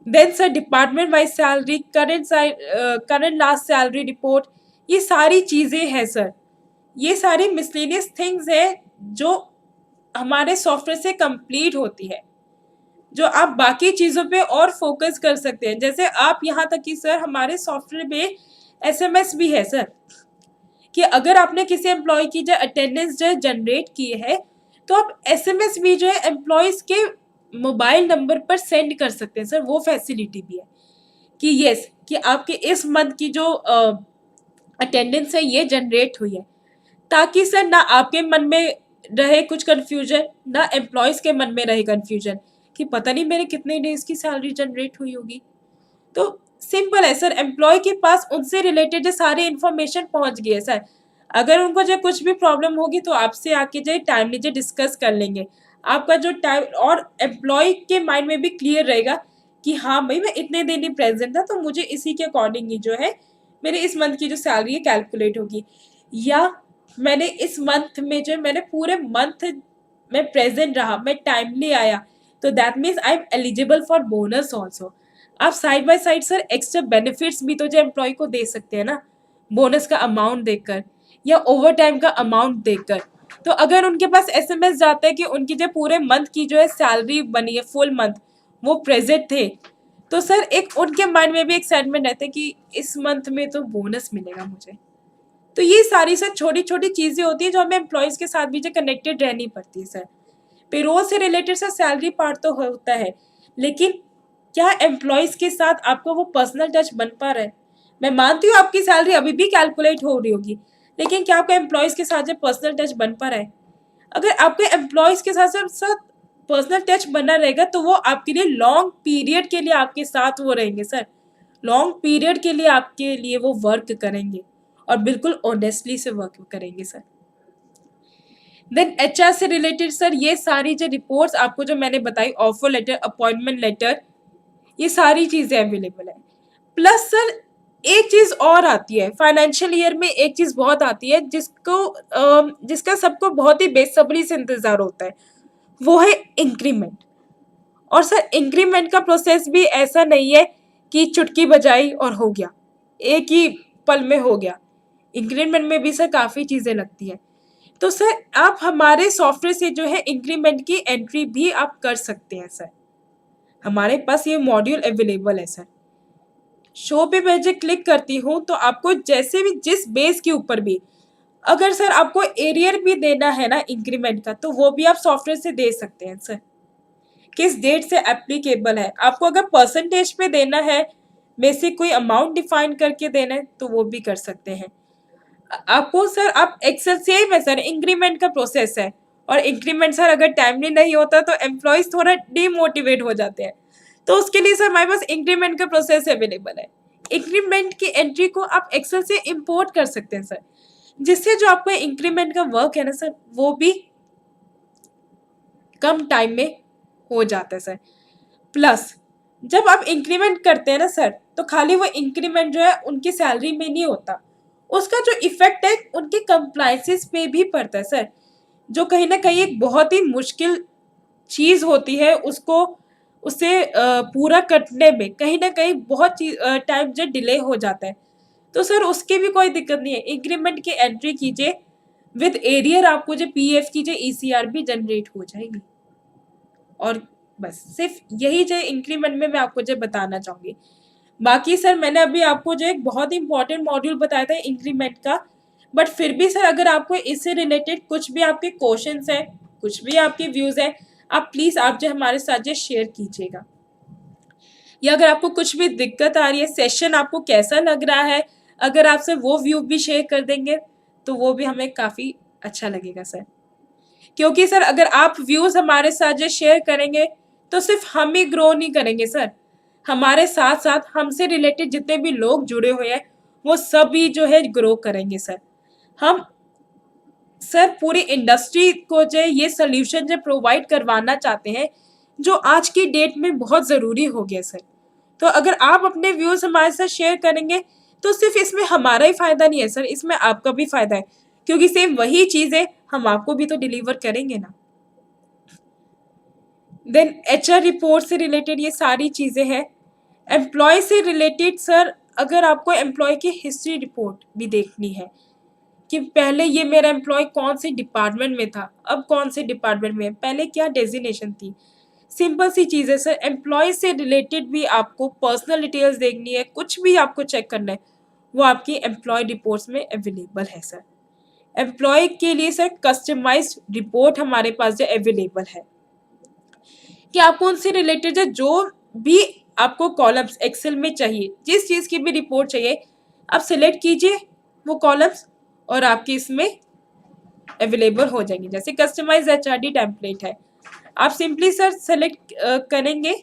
Then sir department wise salary, current last salary report, ये सारी चीज़ें हैं सर। ये सारी मिसलेनियस थिंग्स है जो हमारे सॉफ्टवेयर से कंप्लीट होती है, जो आप बाकी चीज़ों पे और फोकस कर सकते हैं। जैसे आप यहाँ तक कि सर हमारे सॉफ्टवेयर में एसएमएस भी है सर, कि अगर आपने किसी एम्प्लॉय की जो अटेंडेंस जो जनरेट की है, तो आप एसएमएस भी जो है एम्प्लॉयज़ के मोबाइल नंबर पर सेंड कर सकते हैं सर। वो फैसिलिटी भी है कि यस, कि आपके इस मंथ की जो अटेंडेंस है ये जनरेट हुई है, ताकि सर ना आपके मन में रहे कुछ कन्फ्यूजन, ना एम्प्लॉयज़ के मन में रहे कन्फ्यूजन कि पता नहीं मेरे कितने डेज की सैलरी जनरेट हुई होगी। तो सिंपल है सर, एम्प्लॉय के पास उनसे रिलेटेड जो सारी इन्फॉर्मेशन पहुंच गई है सर। अगर उनको जब कुछ भी प्रॉब्लम होगी तो आपसे आके जो टाइमली जो डिस्कस कर लेंगे। आपका जो टाइम और एम्प्लॉय के माइंड में भी क्लियर रहेगा कि हाँ भाई मैं इतने दिन ही प्रेजेंट था, तो मुझे इसी के अकॉर्डिंग ही जो है मेरे इस मंथ की जो सैलरी है कैलकुलेट होगी, या मैंने इस मंथ में जो मैंने पूरे मंथ में प्रेजेंट रहा, मैं टाइमली आया, तो that means I am eligible for bonus also. आप side by side sir extra benefits भी तो जो एम्प्लॉय को दे सकते हैं ना, बोनस का अमाउंट देखकर या ओवर टाइम का अमाउंट देखकर। तो अगर उनके पास एसएमएस जाता है कि उनकी जो पूरे मंथ की जो है सैलरी बनी है फुल मंथ, वो प्रेजेंट थे, तो सर एक उनके माइंड में भी एक्साइटमेंट रहता है कि इस मंथ में तो बोनस मिलेगा मुझे। तो ये सारी सर छोटी छोटी चीज़ें होती हैं जो हमें एम्प्लॉयज़ के साथ भी जो कनेक्टेड रहनी पड़ती है सर। पेरोल से रिलेटेड सर सैलरी पार्ट तो होता है, लेकिन क्या एम्प्लॉयज़ के साथ आपको वो पर्सनल टच बन पा रहा है? मैं मानती हूँ आपकी सैलरी अभी भी कैलकुलेट हो रही होगी, लेकिन क्या आपका एम्प्लॉयज़ के साथ जो पर्सनल टच बन पा रहा है? अगर आपके एम्प्लॉयज़ के साथ साथ पर्सनल टच बना रहेगा, तो वो आपके लिए लॉन्ग पीरियड के लिए आपके साथ वो रहेंगे सर। लॉन्ग पीरियड के लिए आपके लिए वो वर्क करेंगे और बिल्कुल ऑनेस्टली से वर्क करेंगे सर। देन एचआर से रिलेटेड सर ये सारी जो रिपोर्ट्स आपको जो मैंने बताई, ऑफर लेटर, अपॉइंटमेंट लेटर, ये सारी चीज़ें अवेलेबल है। प्लस सर एक चीज़ और आती है फाइनेंशियल ईयर में, एक चीज़ बहुत आती है जिसका सबको बहुत ही बेसब्री से इंतज़ार होता है, वो है इंक्रीमेंट। और सर इंक्रीमेंट का प्रोसेस भी ऐसा नहीं है कि चुटकी बजाई और हो गया, एक ही पल में हो गया। इंक्रीमेंट में भी सर काफ़ी चीज़ें लगती है। तो सर आप हमारे सॉफ्टवेयर से जो है इंक्रीमेंट की एंट्री भी आप कर सकते हैं सर। हमारे पास ये मॉड्यूल अवेलेबल है सर। शो पे मैं जब क्लिक करती हूँ तो आपको जैसे भी जिस बेस के ऊपर भी, अगर सर आपको एरियर भी देना है ना इंक्रीमेंट का, तो वो भी आप सॉफ्टवेयर से दे सकते हैं सर। किस डेट से एप्लीकेबल है, आपको अगर परसेंटेज पे देना है, बेसिक कोई अमाउंट डिफाइन करके देना है, तो वो भी कर सकते हैं। आपको सर आप एक्सेल सेम है सर, इंक्रीमेंट का प्रोसेस है। और इंक्रीमेंट सर अगर टाइमली नहीं होता तो एम्प्लॉयज़ थोड़ा डीमोटिवेट हो जाते हैं। तो उसके लिए सर हमारे पास इंक्रीमेंट का प्रोसेस अवेलेबल है इंक्रीमेंट की एंट्री को आप एक्सेल से इंपोर्ट कर सकते हैं सर, जिससे जो आपका इंक्रीमेंट का वर्क है ना सर, वो भी कम टाइम में हो जाता है सर। प्लस जब आप इंक्रीमेंट करते हैं ना सर, तो खाली वो इंक्रीमेंट जो है उनकी सैलरी में नहीं होता, उसका जो इफेक्ट है उनके कंप्लायंसेस पे भी पड़ता है सर, जो कहीं ना कहीं एक बहुत ही मुश्किल चीज होती है, उसको उसे पूरा करने में कहीं ना कहीं बहुत टाइम जो डिले हो जाता है। तो सर उसकी भी कोई दिक्कत नहीं है, इंक्रीमेंट की एंट्री कीजिए, विद एरियर आपको जो पीएफ की जो ईसीआर भी जनरेट हो जाएगी। और बस सिर्फ यही जो इंक्रीमेंट में मैं आपको जो बताना चाहूँगी। बाकी सर मैंने अभी आपको जो एक बहुत ही इंपॉर्टेंट मॉड्यूल बताया था इंक्रीमेंट का, बट फिर भी सर अगर आपको इससे रिलेटेड कुछ भी आपके क्वेश्चंस हैं, कुछ भी आपके व्यूज़ हैं, आप प्लीज़ आप जो हमारे साथ जो शेयर कीजिएगा, या अगर आपको कुछ भी दिक्कत आ रही है, सेशन आपको कैसा लग रहा है, अगर आपसे वो व्यू भी शेयर कर देंगे तो वो भी हमें काफ़ी अच्छा लगेगा सर। क्योंकि सर अगर आप व्यूज़ हमारे साथ जो शेयर करेंगे तो सिर्फ हम ही ग्रो नहीं करेंगे सर, हमारे साथ साथ हमसे रिलेटेड जितने भी लोग जुड़े हुए हैं वो सभी जो है ग्रो करेंगे सर। हम सर पूरी इंडस्ट्री को जो ये सोल्यूशन जो प्रोवाइड करवाना चाहते हैं, जो आज की डेट में बहुत ज़रूरी हो गया सर। तो अगर आप अपने व्यूज़ हमारे साथ शेयर करेंगे तो सिर्फ इसमें हमारा ही फ़ायदा नहीं है सर, इसमें आपका भी फ़ायदा है, क्योंकि सेम वही चीज़ें हम आपको भी तो डिलीवर करेंगे ना। देन एचआर रिपोर्ट से रिलेटेड ये सारी चीज़ें हैं। एम्प्लॉय से रिलेटेड सर अगर आपको एम्प्लॉय की हिस्ट्री रिपोर्ट भी देखनी है कि पहले ये मेरा एम्प्लॉय कौन से डिपार्टमेंट में था, अब कौन से डिपार्टमेंट में है, पहले क्या डेजिग्नेशन थी, सिंपल सी चीज़ है सर। एम्प्लॉय से रिलेटेड भी आपको पर्सनल डिटेल्स देखनी है, कुछ भी आपको चेक करना है, वो आपकी एम्प्लॉय रिपोर्ट्स में अवेलेबल है सर। एम्प्लॉय के लिए सर कस्टमाइज्ड रिपोर्ट हमारे पास जो अवेलेबल है कि आपको उनसे रिलेटेड जो भी आपको कॉलम्स एक्सेल में चाहिए, जिस चीज़ की भी रिपोर्ट चाहिए, आप सिलेक्ट कीजिए वो कॉलम्स और आपकी इसमें अवेलेबल हो जाएंगी। जैसे कस्टमाइज एचआरडी टेम्पलेट है, आप सिंपली सर सेलेक्ट करेंगे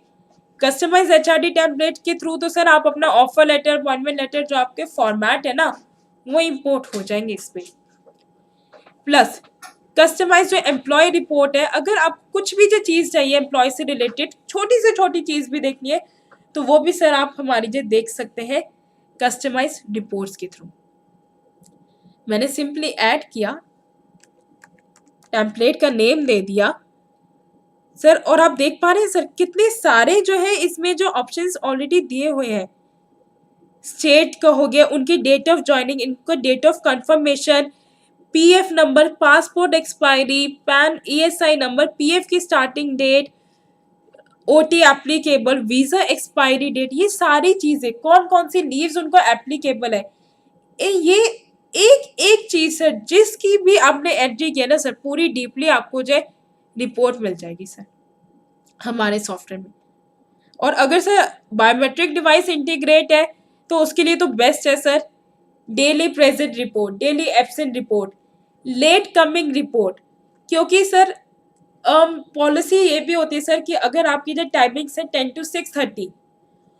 कस्टमाइज एचआरडी टेम्पलेट के थ्रू, तो सर आप अपना ऑफर लेटर, अपॉइंटमेंट लेटर जो आपके फॉर्मेट है ना, वो इंपोर्ट हो जाएंगे इस पे। प्लस कस्टमाइज जो एम्प्लॉय रिपोर्ट है, अगर आप कुछ भी जो चीज़ चाहिए एम्प्लॉय से रिलेटेड, छोटी से छोटी चीज़ भी देखनी है, तो वो भी सर आप हमारी जो देख सकते हैं कस्टमाइज रिपोर्ट्स के थ्रू। मैंने सिंपली ऐड किया, टेम्पलेट का नेम दे दिया सर, और आप देख पा रहे हैं सर कितने सारे जो है इसमें जो ऑप्शंस ऑलरेडी दिए हुए हैं। स्टेट का हो गया, उनकी डेट ऑफ ज्वाइनिंग, इनका date of confirmation, PF number, passport expiry, PAN ESI number, PF की starting date, OT applicable, visa expiry date, ये सारी चीजें, कौन कौन सी लीव्स उनको एप्लीकेबल है, ये एक एक चीज सर जिसकी भी आपने एंट्री किया ना सर, पूरी डीपली आपको जो रिपोर्ट मिल जाएगी सर हमारे सॉफ्टवेयर में। और अगर सर बायोमेट्रिक डिवाइस इंटीग्रेट है तो उसके लिए तो बेस्ट है sir, daily present report, daily absent report, late coming report. क्योंकि सर पॉलिसी ये भी होती है सर कि अगर आपकी जो टाइमिंग्स है 10 to 6:30,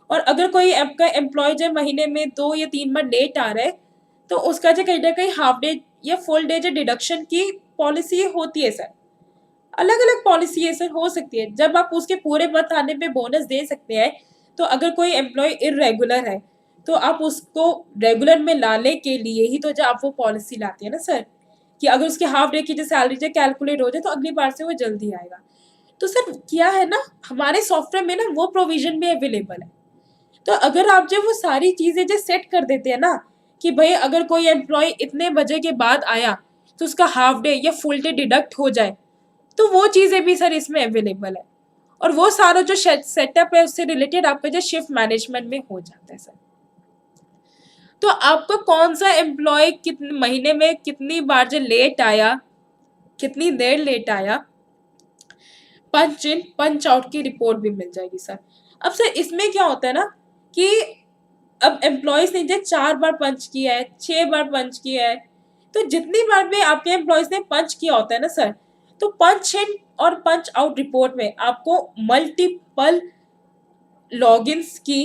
और अगर कोई आपका एम्प्लॉय जो महीने में 2 या 3 बार लेट आ रहा है, तो उसका जो कहीं ना कहीं हाफ डे या फुल डे जो डिडक्शन की पॉलिसी होती है सर, अलग अलग पॉलिसी है सर, हो सकती है। जब आप उसके पूरे मंथ आने पे बोनस दे सकते हैं, तो अगर कोई एम्प्लॉय इरेगुलर है तो आप उसको रेगुलर में लाने के लिए ही तो जब आप वो पॉलिसी लाते हैं ना सर, कि अगर उसके हाफ डे की जो सैलरी जो कैलकुलेट हो जाए तो अगली बार से वो जल्दी आएगा। तो सर क्या है ना, हमारे सॉफ्टवेयर में ना वो प्रोविजन भी अवेलेबल है। तो अगर आप जब वो सारी चीज़ें जो सेट कर देते हैं ना कि भाई अगर कोई एम्प्लॉय इतने बजे के बाद आया तो उसका हाफ डे या फुल डे डिडक्ट हो जाए, तो वो चीज़ें भी सर इसमें अवेलेबल है। और वो सारा जो सेटअप है उससे रिलेटेड आपका जो शिफ्ट मैनेजमेंट में हो जाता है सर। तो आपको कौन सा एम्प्लॉय कितने महीने में कितनी बार जो लेट आया, कितनी देर लेट आया, पंच इन पंच आउट की रिपोर्ट भी मिल जाएगी सर। अब सर इसमें क्या होता है ना कि अब एम्प्लॉयज ने जो 4 बार पंच किया है, 6 बार पंच किया है, तो जितनी बार भी आपके एम्प्लॉयज ने पंच किया होता है ना सर, तो पंच इन और पंच आउट रिपोर्ट में आपको मल्टीपल लॉगिन्स की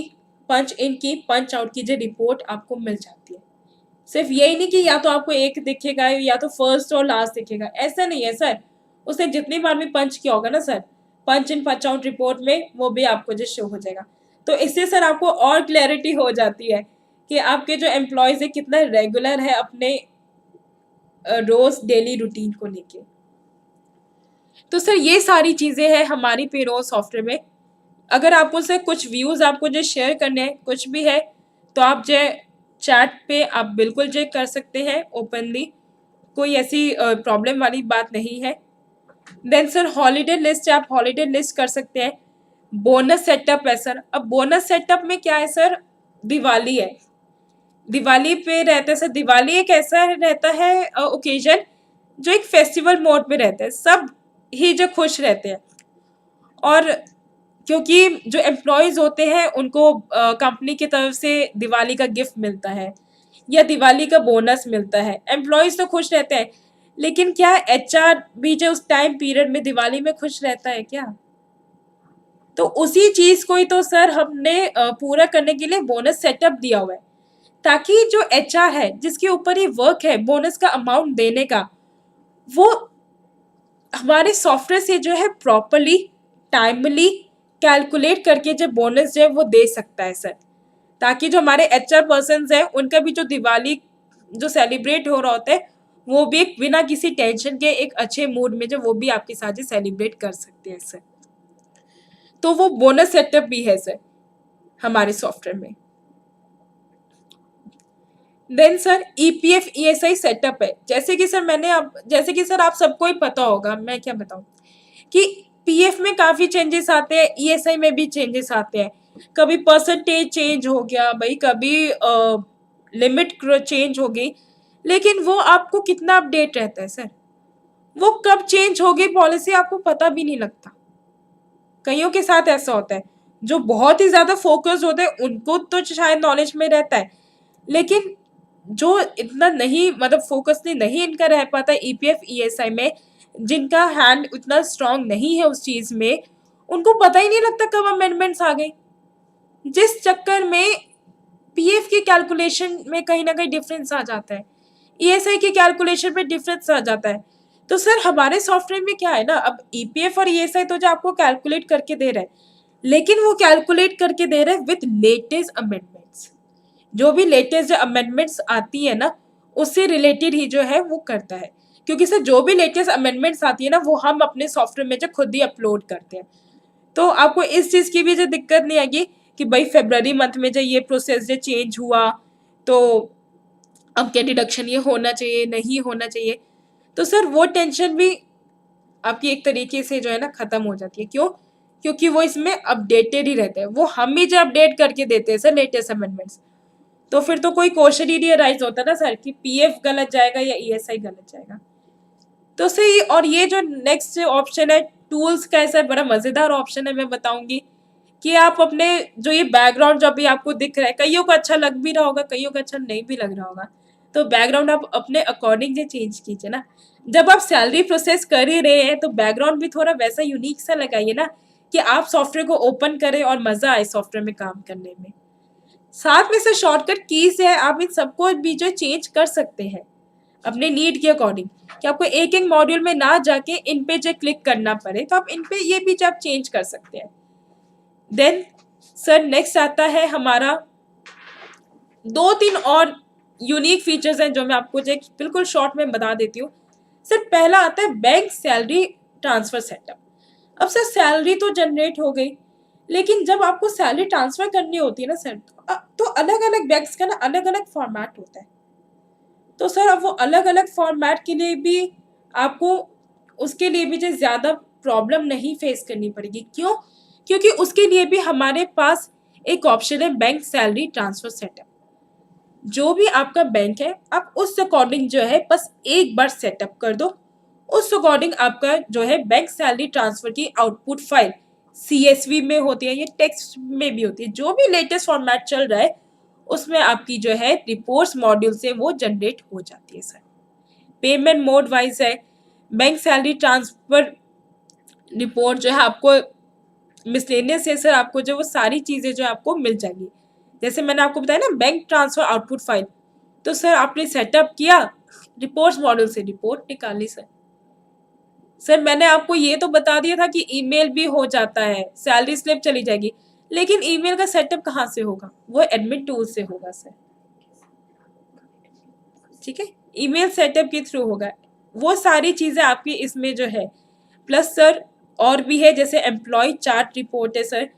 पंच इन की पंच आउट की जो रिपोर्ट आपको मिल जाती है। सिर्फ यही नहीं कि या तो आपको एक दिखेगा या तो फर्स्ट और लास्ट दिखेगा, ऐसा नहीं है सर। उसने जितनी बार भी पंच किया होगा ना सर, पंच इन पंच आउट रिपोर्ट में वो भी आपको जो शो हो जाएगा। तो इससे सर आपको और क्लैरिटी हो जाती है कि आपके जो एम्प्लॉयज है कितना रेगुलर है अपने रोज डेली रूटीन को लेके। तो सर ये सारी चीज़ें हैं हमारी पेरोल सॉफ्टवेयर में। अगर आपको से कुछ व्यूज़ आपको जो शेयर करने हैं कुछ भी है तो आप जो चैट पे आप बिल्कुल जो कर सकते हैं ओपनली, कोई ऐसी प्रॉब्लम वाली बात नहीं है। देन सर हॉलीडे लिस्ट, आप हॉलीडे लिस्ट कर सकते हैं। बोनस सेटअप है सर। अब बोनस सेटअप में क्या है सर, दिवाली है, दिवाली पे रहता है सर। दिवाली एक ऐसा रहता है ओकेजन जो एक फेस्टिवल मोड पे रहता है, सब ही जो खुश रहते हैं। और क्योंकि जो एम्प्लॉयज़ होते हैं उनको कंपनी की तरफ से दिवाली का गिफ्ट मिलता है या दिवाली का बोनस मिलता है, एम्प्लॉयज़ तो खुश रहते हैं। लेकिन क्या एचआर भी जो उस टाइम पीरियड में दिवाली में खुश रहता है क्या? तो उसी चीज़ को ही तो सर हमने पूरा करने के लिए बोनस सेटअप दिया हुआ है, ताकि जो एचआर है जिसके ऊपर ये वर्क है बोनस का अमाउंट देने का, वो हमारे सॉफ्टवेयर से जो है प्रॉपरली टाइमली कैलकुलेट करके जो बोनस जो है वो दे सकता है सर, ताकि जो हमारे एचआर पर्सन्स हैं उनका भी जो दिवाली जो सेलिब्रेट हो रहा होता है वो भी एक बिना किसी टेंशन के एक अच्छे मूड में जो वो भी आपके साथ सेलिब्रेट कर सकते हैं सर। तो वो बोनस सेटअप भी है सर हमारे सॉफ्टवेयर में। Then sir EPF ESI setup है। जैसे कि सर आप सबको ही पता होगा, मैं क्या बताऊं कि पीएफ में काफ़ी चेंजेस आते हैं, ईएसआई में भी चेंजेस आते हैं। कभी परसेंटेज चेंज हो गया भाई, कभी लिमिट चेंज हो गई, लेकिन वो आपको कितना अपडेट रहता है सर, वो कब चेंज हो गई पॉलिसी आपको पता भी नहीं लगता। कईयों के साथ ऐसा होता है, जो बहुत ही ज़्यादा फोकस होते हैं उनको तो शायद नॉलेज में रहता है, लेकिन जो इतना नहीं मतलब फोकस नहीं इनका रह पाता ईपीएफ ईएसआई में, जिनका हैंड उतना स्ट्रांग नहीं है उस चीज़ में, उनको पता ही नहीं लगता कब अमेंडमेंट्स आ गई, जिस चक्कर में पीएफ की कैलकुलेशन में कहीं ना कहीं डिफरेंस आ जाता है, ईएसआई की कैलकुलेशन में डिफरेंस आ जाता है। तो सर हमारे सॉफ्टवेयर में क्या है ना, अब ईपीएफ और ईएसआई तो जो आपको कैलकुलेट करके दे रहा है, लेकिन वो कैलकुलेट करके दे रहा है विद लेटेस्ट अमेंडमेंट्स। जो भी लेटेस्ट अमेंडमेंट्स आती है ना उससे रिलेटेड ही जो है वो करता है, क्योंकि सर जो भी लेटेस्ट अमेंडमेंट्स आती है ना वो हम अपने सॉफ्टवेयर में जो खुद ही अपलोड करते हैं। तो आपको इस चीज़ की भी जो दिक्कत नहीं आएगी कि भाई फरवरी मंथ में जो ये प्रोसेस जो चेंज हुआ तो अब क्या डिडक्शन ये होना चाहिए नहीं होना चाहिए। तो सर वो टेंशन भी आपकी एक तरीके से जो है ना ख़त्म हो जाती है। क्यों? क्योंकि वो इसमें अपडेटेड ही रहते हैं, वो हम ही जो अपडेट करके देते हैं सर लेटेस्ट अमेंडमेंट्स। तो फिर तो कोई क्वेश्चन ही नहीं राइज होता ना सर कि पीएफ गलत जाएगा या ईएसआई गलत जाएगा। तो सही। और ये जो नेक्स्ट ऑप्शन है टूल्स का, ऐसा बड़ा मज़ेदार ऑप्शन है, मैं बताऊंगी कि आप अपने जो ये बैकग्राउंड जो अभी आपको दिख रहा है, कईयों को अच्छा लग भी रहा होगा, कईयों को अच्छा नहीं भी लग रहा होगा, तो बैकग्राउंड आप अपने अकॉर्डिंग से चेंज कीजिए ना। जब आप सैलरी प्रोसेस कर ही रहे हैं तो बैकग्राउंड भी थोड़ा वैसा यूनिक सा लगाइए ना, कि आप सॉफ्टवेयर को ओपन करें और मज़ा आए सॉफ्टवेयर में काम करने में। साथ में से शॉर्टकट कीज है, आप इन सबको भी जो चेंज कर सकते हैं अपने नीड के अकॉर्डिंग, कि आपको एक एक मॉड्यूल में ना जाके इन पे जो क्लिक करना पड़े, तो आप इन पे ये भी जो आप चेंज कर सकते हैं। देन सर नेक्स्ट आता है हमारा 2-3 और यूनिक फीचर्स हैं जो मैं आपको जो बिल्कुल शॉर्ट में बता देती हूँ। सर पहला आता है बैंक सैलरी ट्रांसफ़र सेटअप। अब सर सैलरी तो जनरेट हो गई, लेकिन जब आपको सैलरी ट्रांसफ़र करनी होती है ना सर, तो अलग अलग बैंक्स का ना अलग अलग फॉर्मेट होता है। तो सर अब वो अलग अलग फॉर्मेट के लिए भी आपको उसके लिए भी जो ज़्यादा प्रॉब्लम नहीं फेस करनी पड़ेगी। क्यों? क्योंकि उसके लिए भी हमारे पास एक ऑप्शन है बैंक सैलरी ट्रांसफ़र सेटअप। जो भी आपका बैंक है आप उस अकॉर्डिंग जो है बस एक बार सेटअप कर दो, उस अकॉर्डिंग आपका जो है बैंक सैलरी ट्रांसफ़र की आउटपुट फाइल CSV में होती है या टेक्स्ट में भी होती है, जो भी लेटेस्ट फॉर्मेट चल रहा है उसमें आपकी जो है रिपोर्ट्स मॉड्यूल से वो जनरेट हो जाती है सर। पेमेंट मोड वाइज है, बैंक सैलरी ट्रांसफ़र रिपोर्ट जो है आपको मिसलेनियस है सर, आपको जो वो सारी चीज़ें जो आपको मिल जाएंगी। जैसे मैंने आपको बताया ना बैंक ट्रांसफर आउटपुट फाइल, तो सर आपने सेटअप किया, रिपोर्ट्स मॉडल से रिपोर्ट निकाली सर। सर मैंने आपको ये तो बता दिया था कि ईमेल भी हो जाता है, सैलरी स्लिप चली जाएगी, लेकिन ईमेल का सेटअप कहाँ से होगा? वो एडमिन टूल से होगा सर, ठीक है, ईमेल सेटअप के थ्रू होगा। वो सारी चीज़ें आपकी इसमें जो है, प्लस सर और भी है, जैसे एम्प्लॉय चार्ट रिपोर्ट है सर,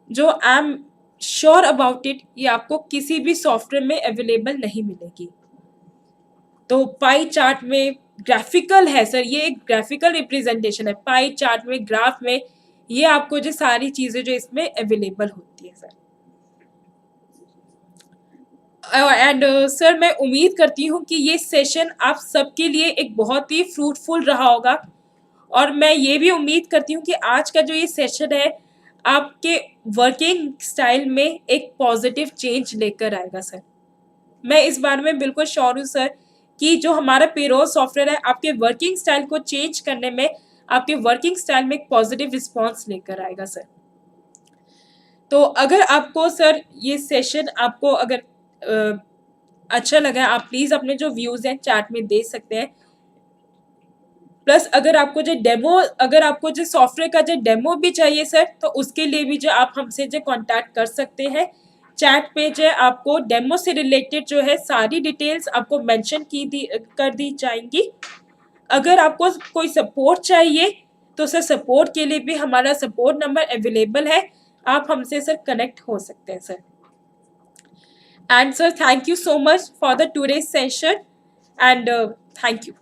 जो I am sure about it, ये आपको किसी भी सॉफ्टवेयर में अवेलेबल नहीं मिलेगी। तो पाई चार्ट में ग्राफिकल है सर, ये एक ग्राफिकल रिप्रेजेंटेशन है, पाई चार्ट में, ग्राफ में, ये आपको जो सारी चीज़ें जो इसमें अवेलेबल होती है सर। एंड सर मैं उम्मीद करती हूँ कि ये सेशन आप सबके लिए एक बहुत ही फ्रूटफुल रहा होगा, और मैं ये भी उम्मीद करती हूँ कि आज का जो ये सेशन है आपके वर्किंग स्टाइल में एक पॉजिटिव चेंज लेकर आएगा सर। मैं इस बारे में बिल्कुल श्योर हूँ सर कि जो हमारा पेरोल सॉफ्टवेयर है आपके वर्किंग स्टाइल को चेंज करने में, आपके वर्किंग स्टाइल में एक पॉजिटिव रिस्पॉन्स लेकर आएगा सर। तो अगर आपको सर ये सेशन आपको अगर अच्छा लगा, आप प्लीज़ अपने जो व्यूज़ हैं चैट में दे सकते हैं। प्लस अगर आपको जो सॉफ्टवेयर का जो डेमो भी चाहिए सर, तो उसके लिए भी जो आप हमसे जो कांटेक्ट कर सकते हैं। चैट पे जो आपको डेमो से रिलेटेड जो है सारी डिटेल्स आपको मेंशन कर दी जाएंगी। अगर आपको कोई सपोर्ट चाहिए तो सर सपोर्ट के लिए भी हमारा सपोर्ट नंबर अवेलेबल है, आप हमसे सर कनेक्ट हो सकते हैं sir. And sir thank you so much for the today session, and thank you.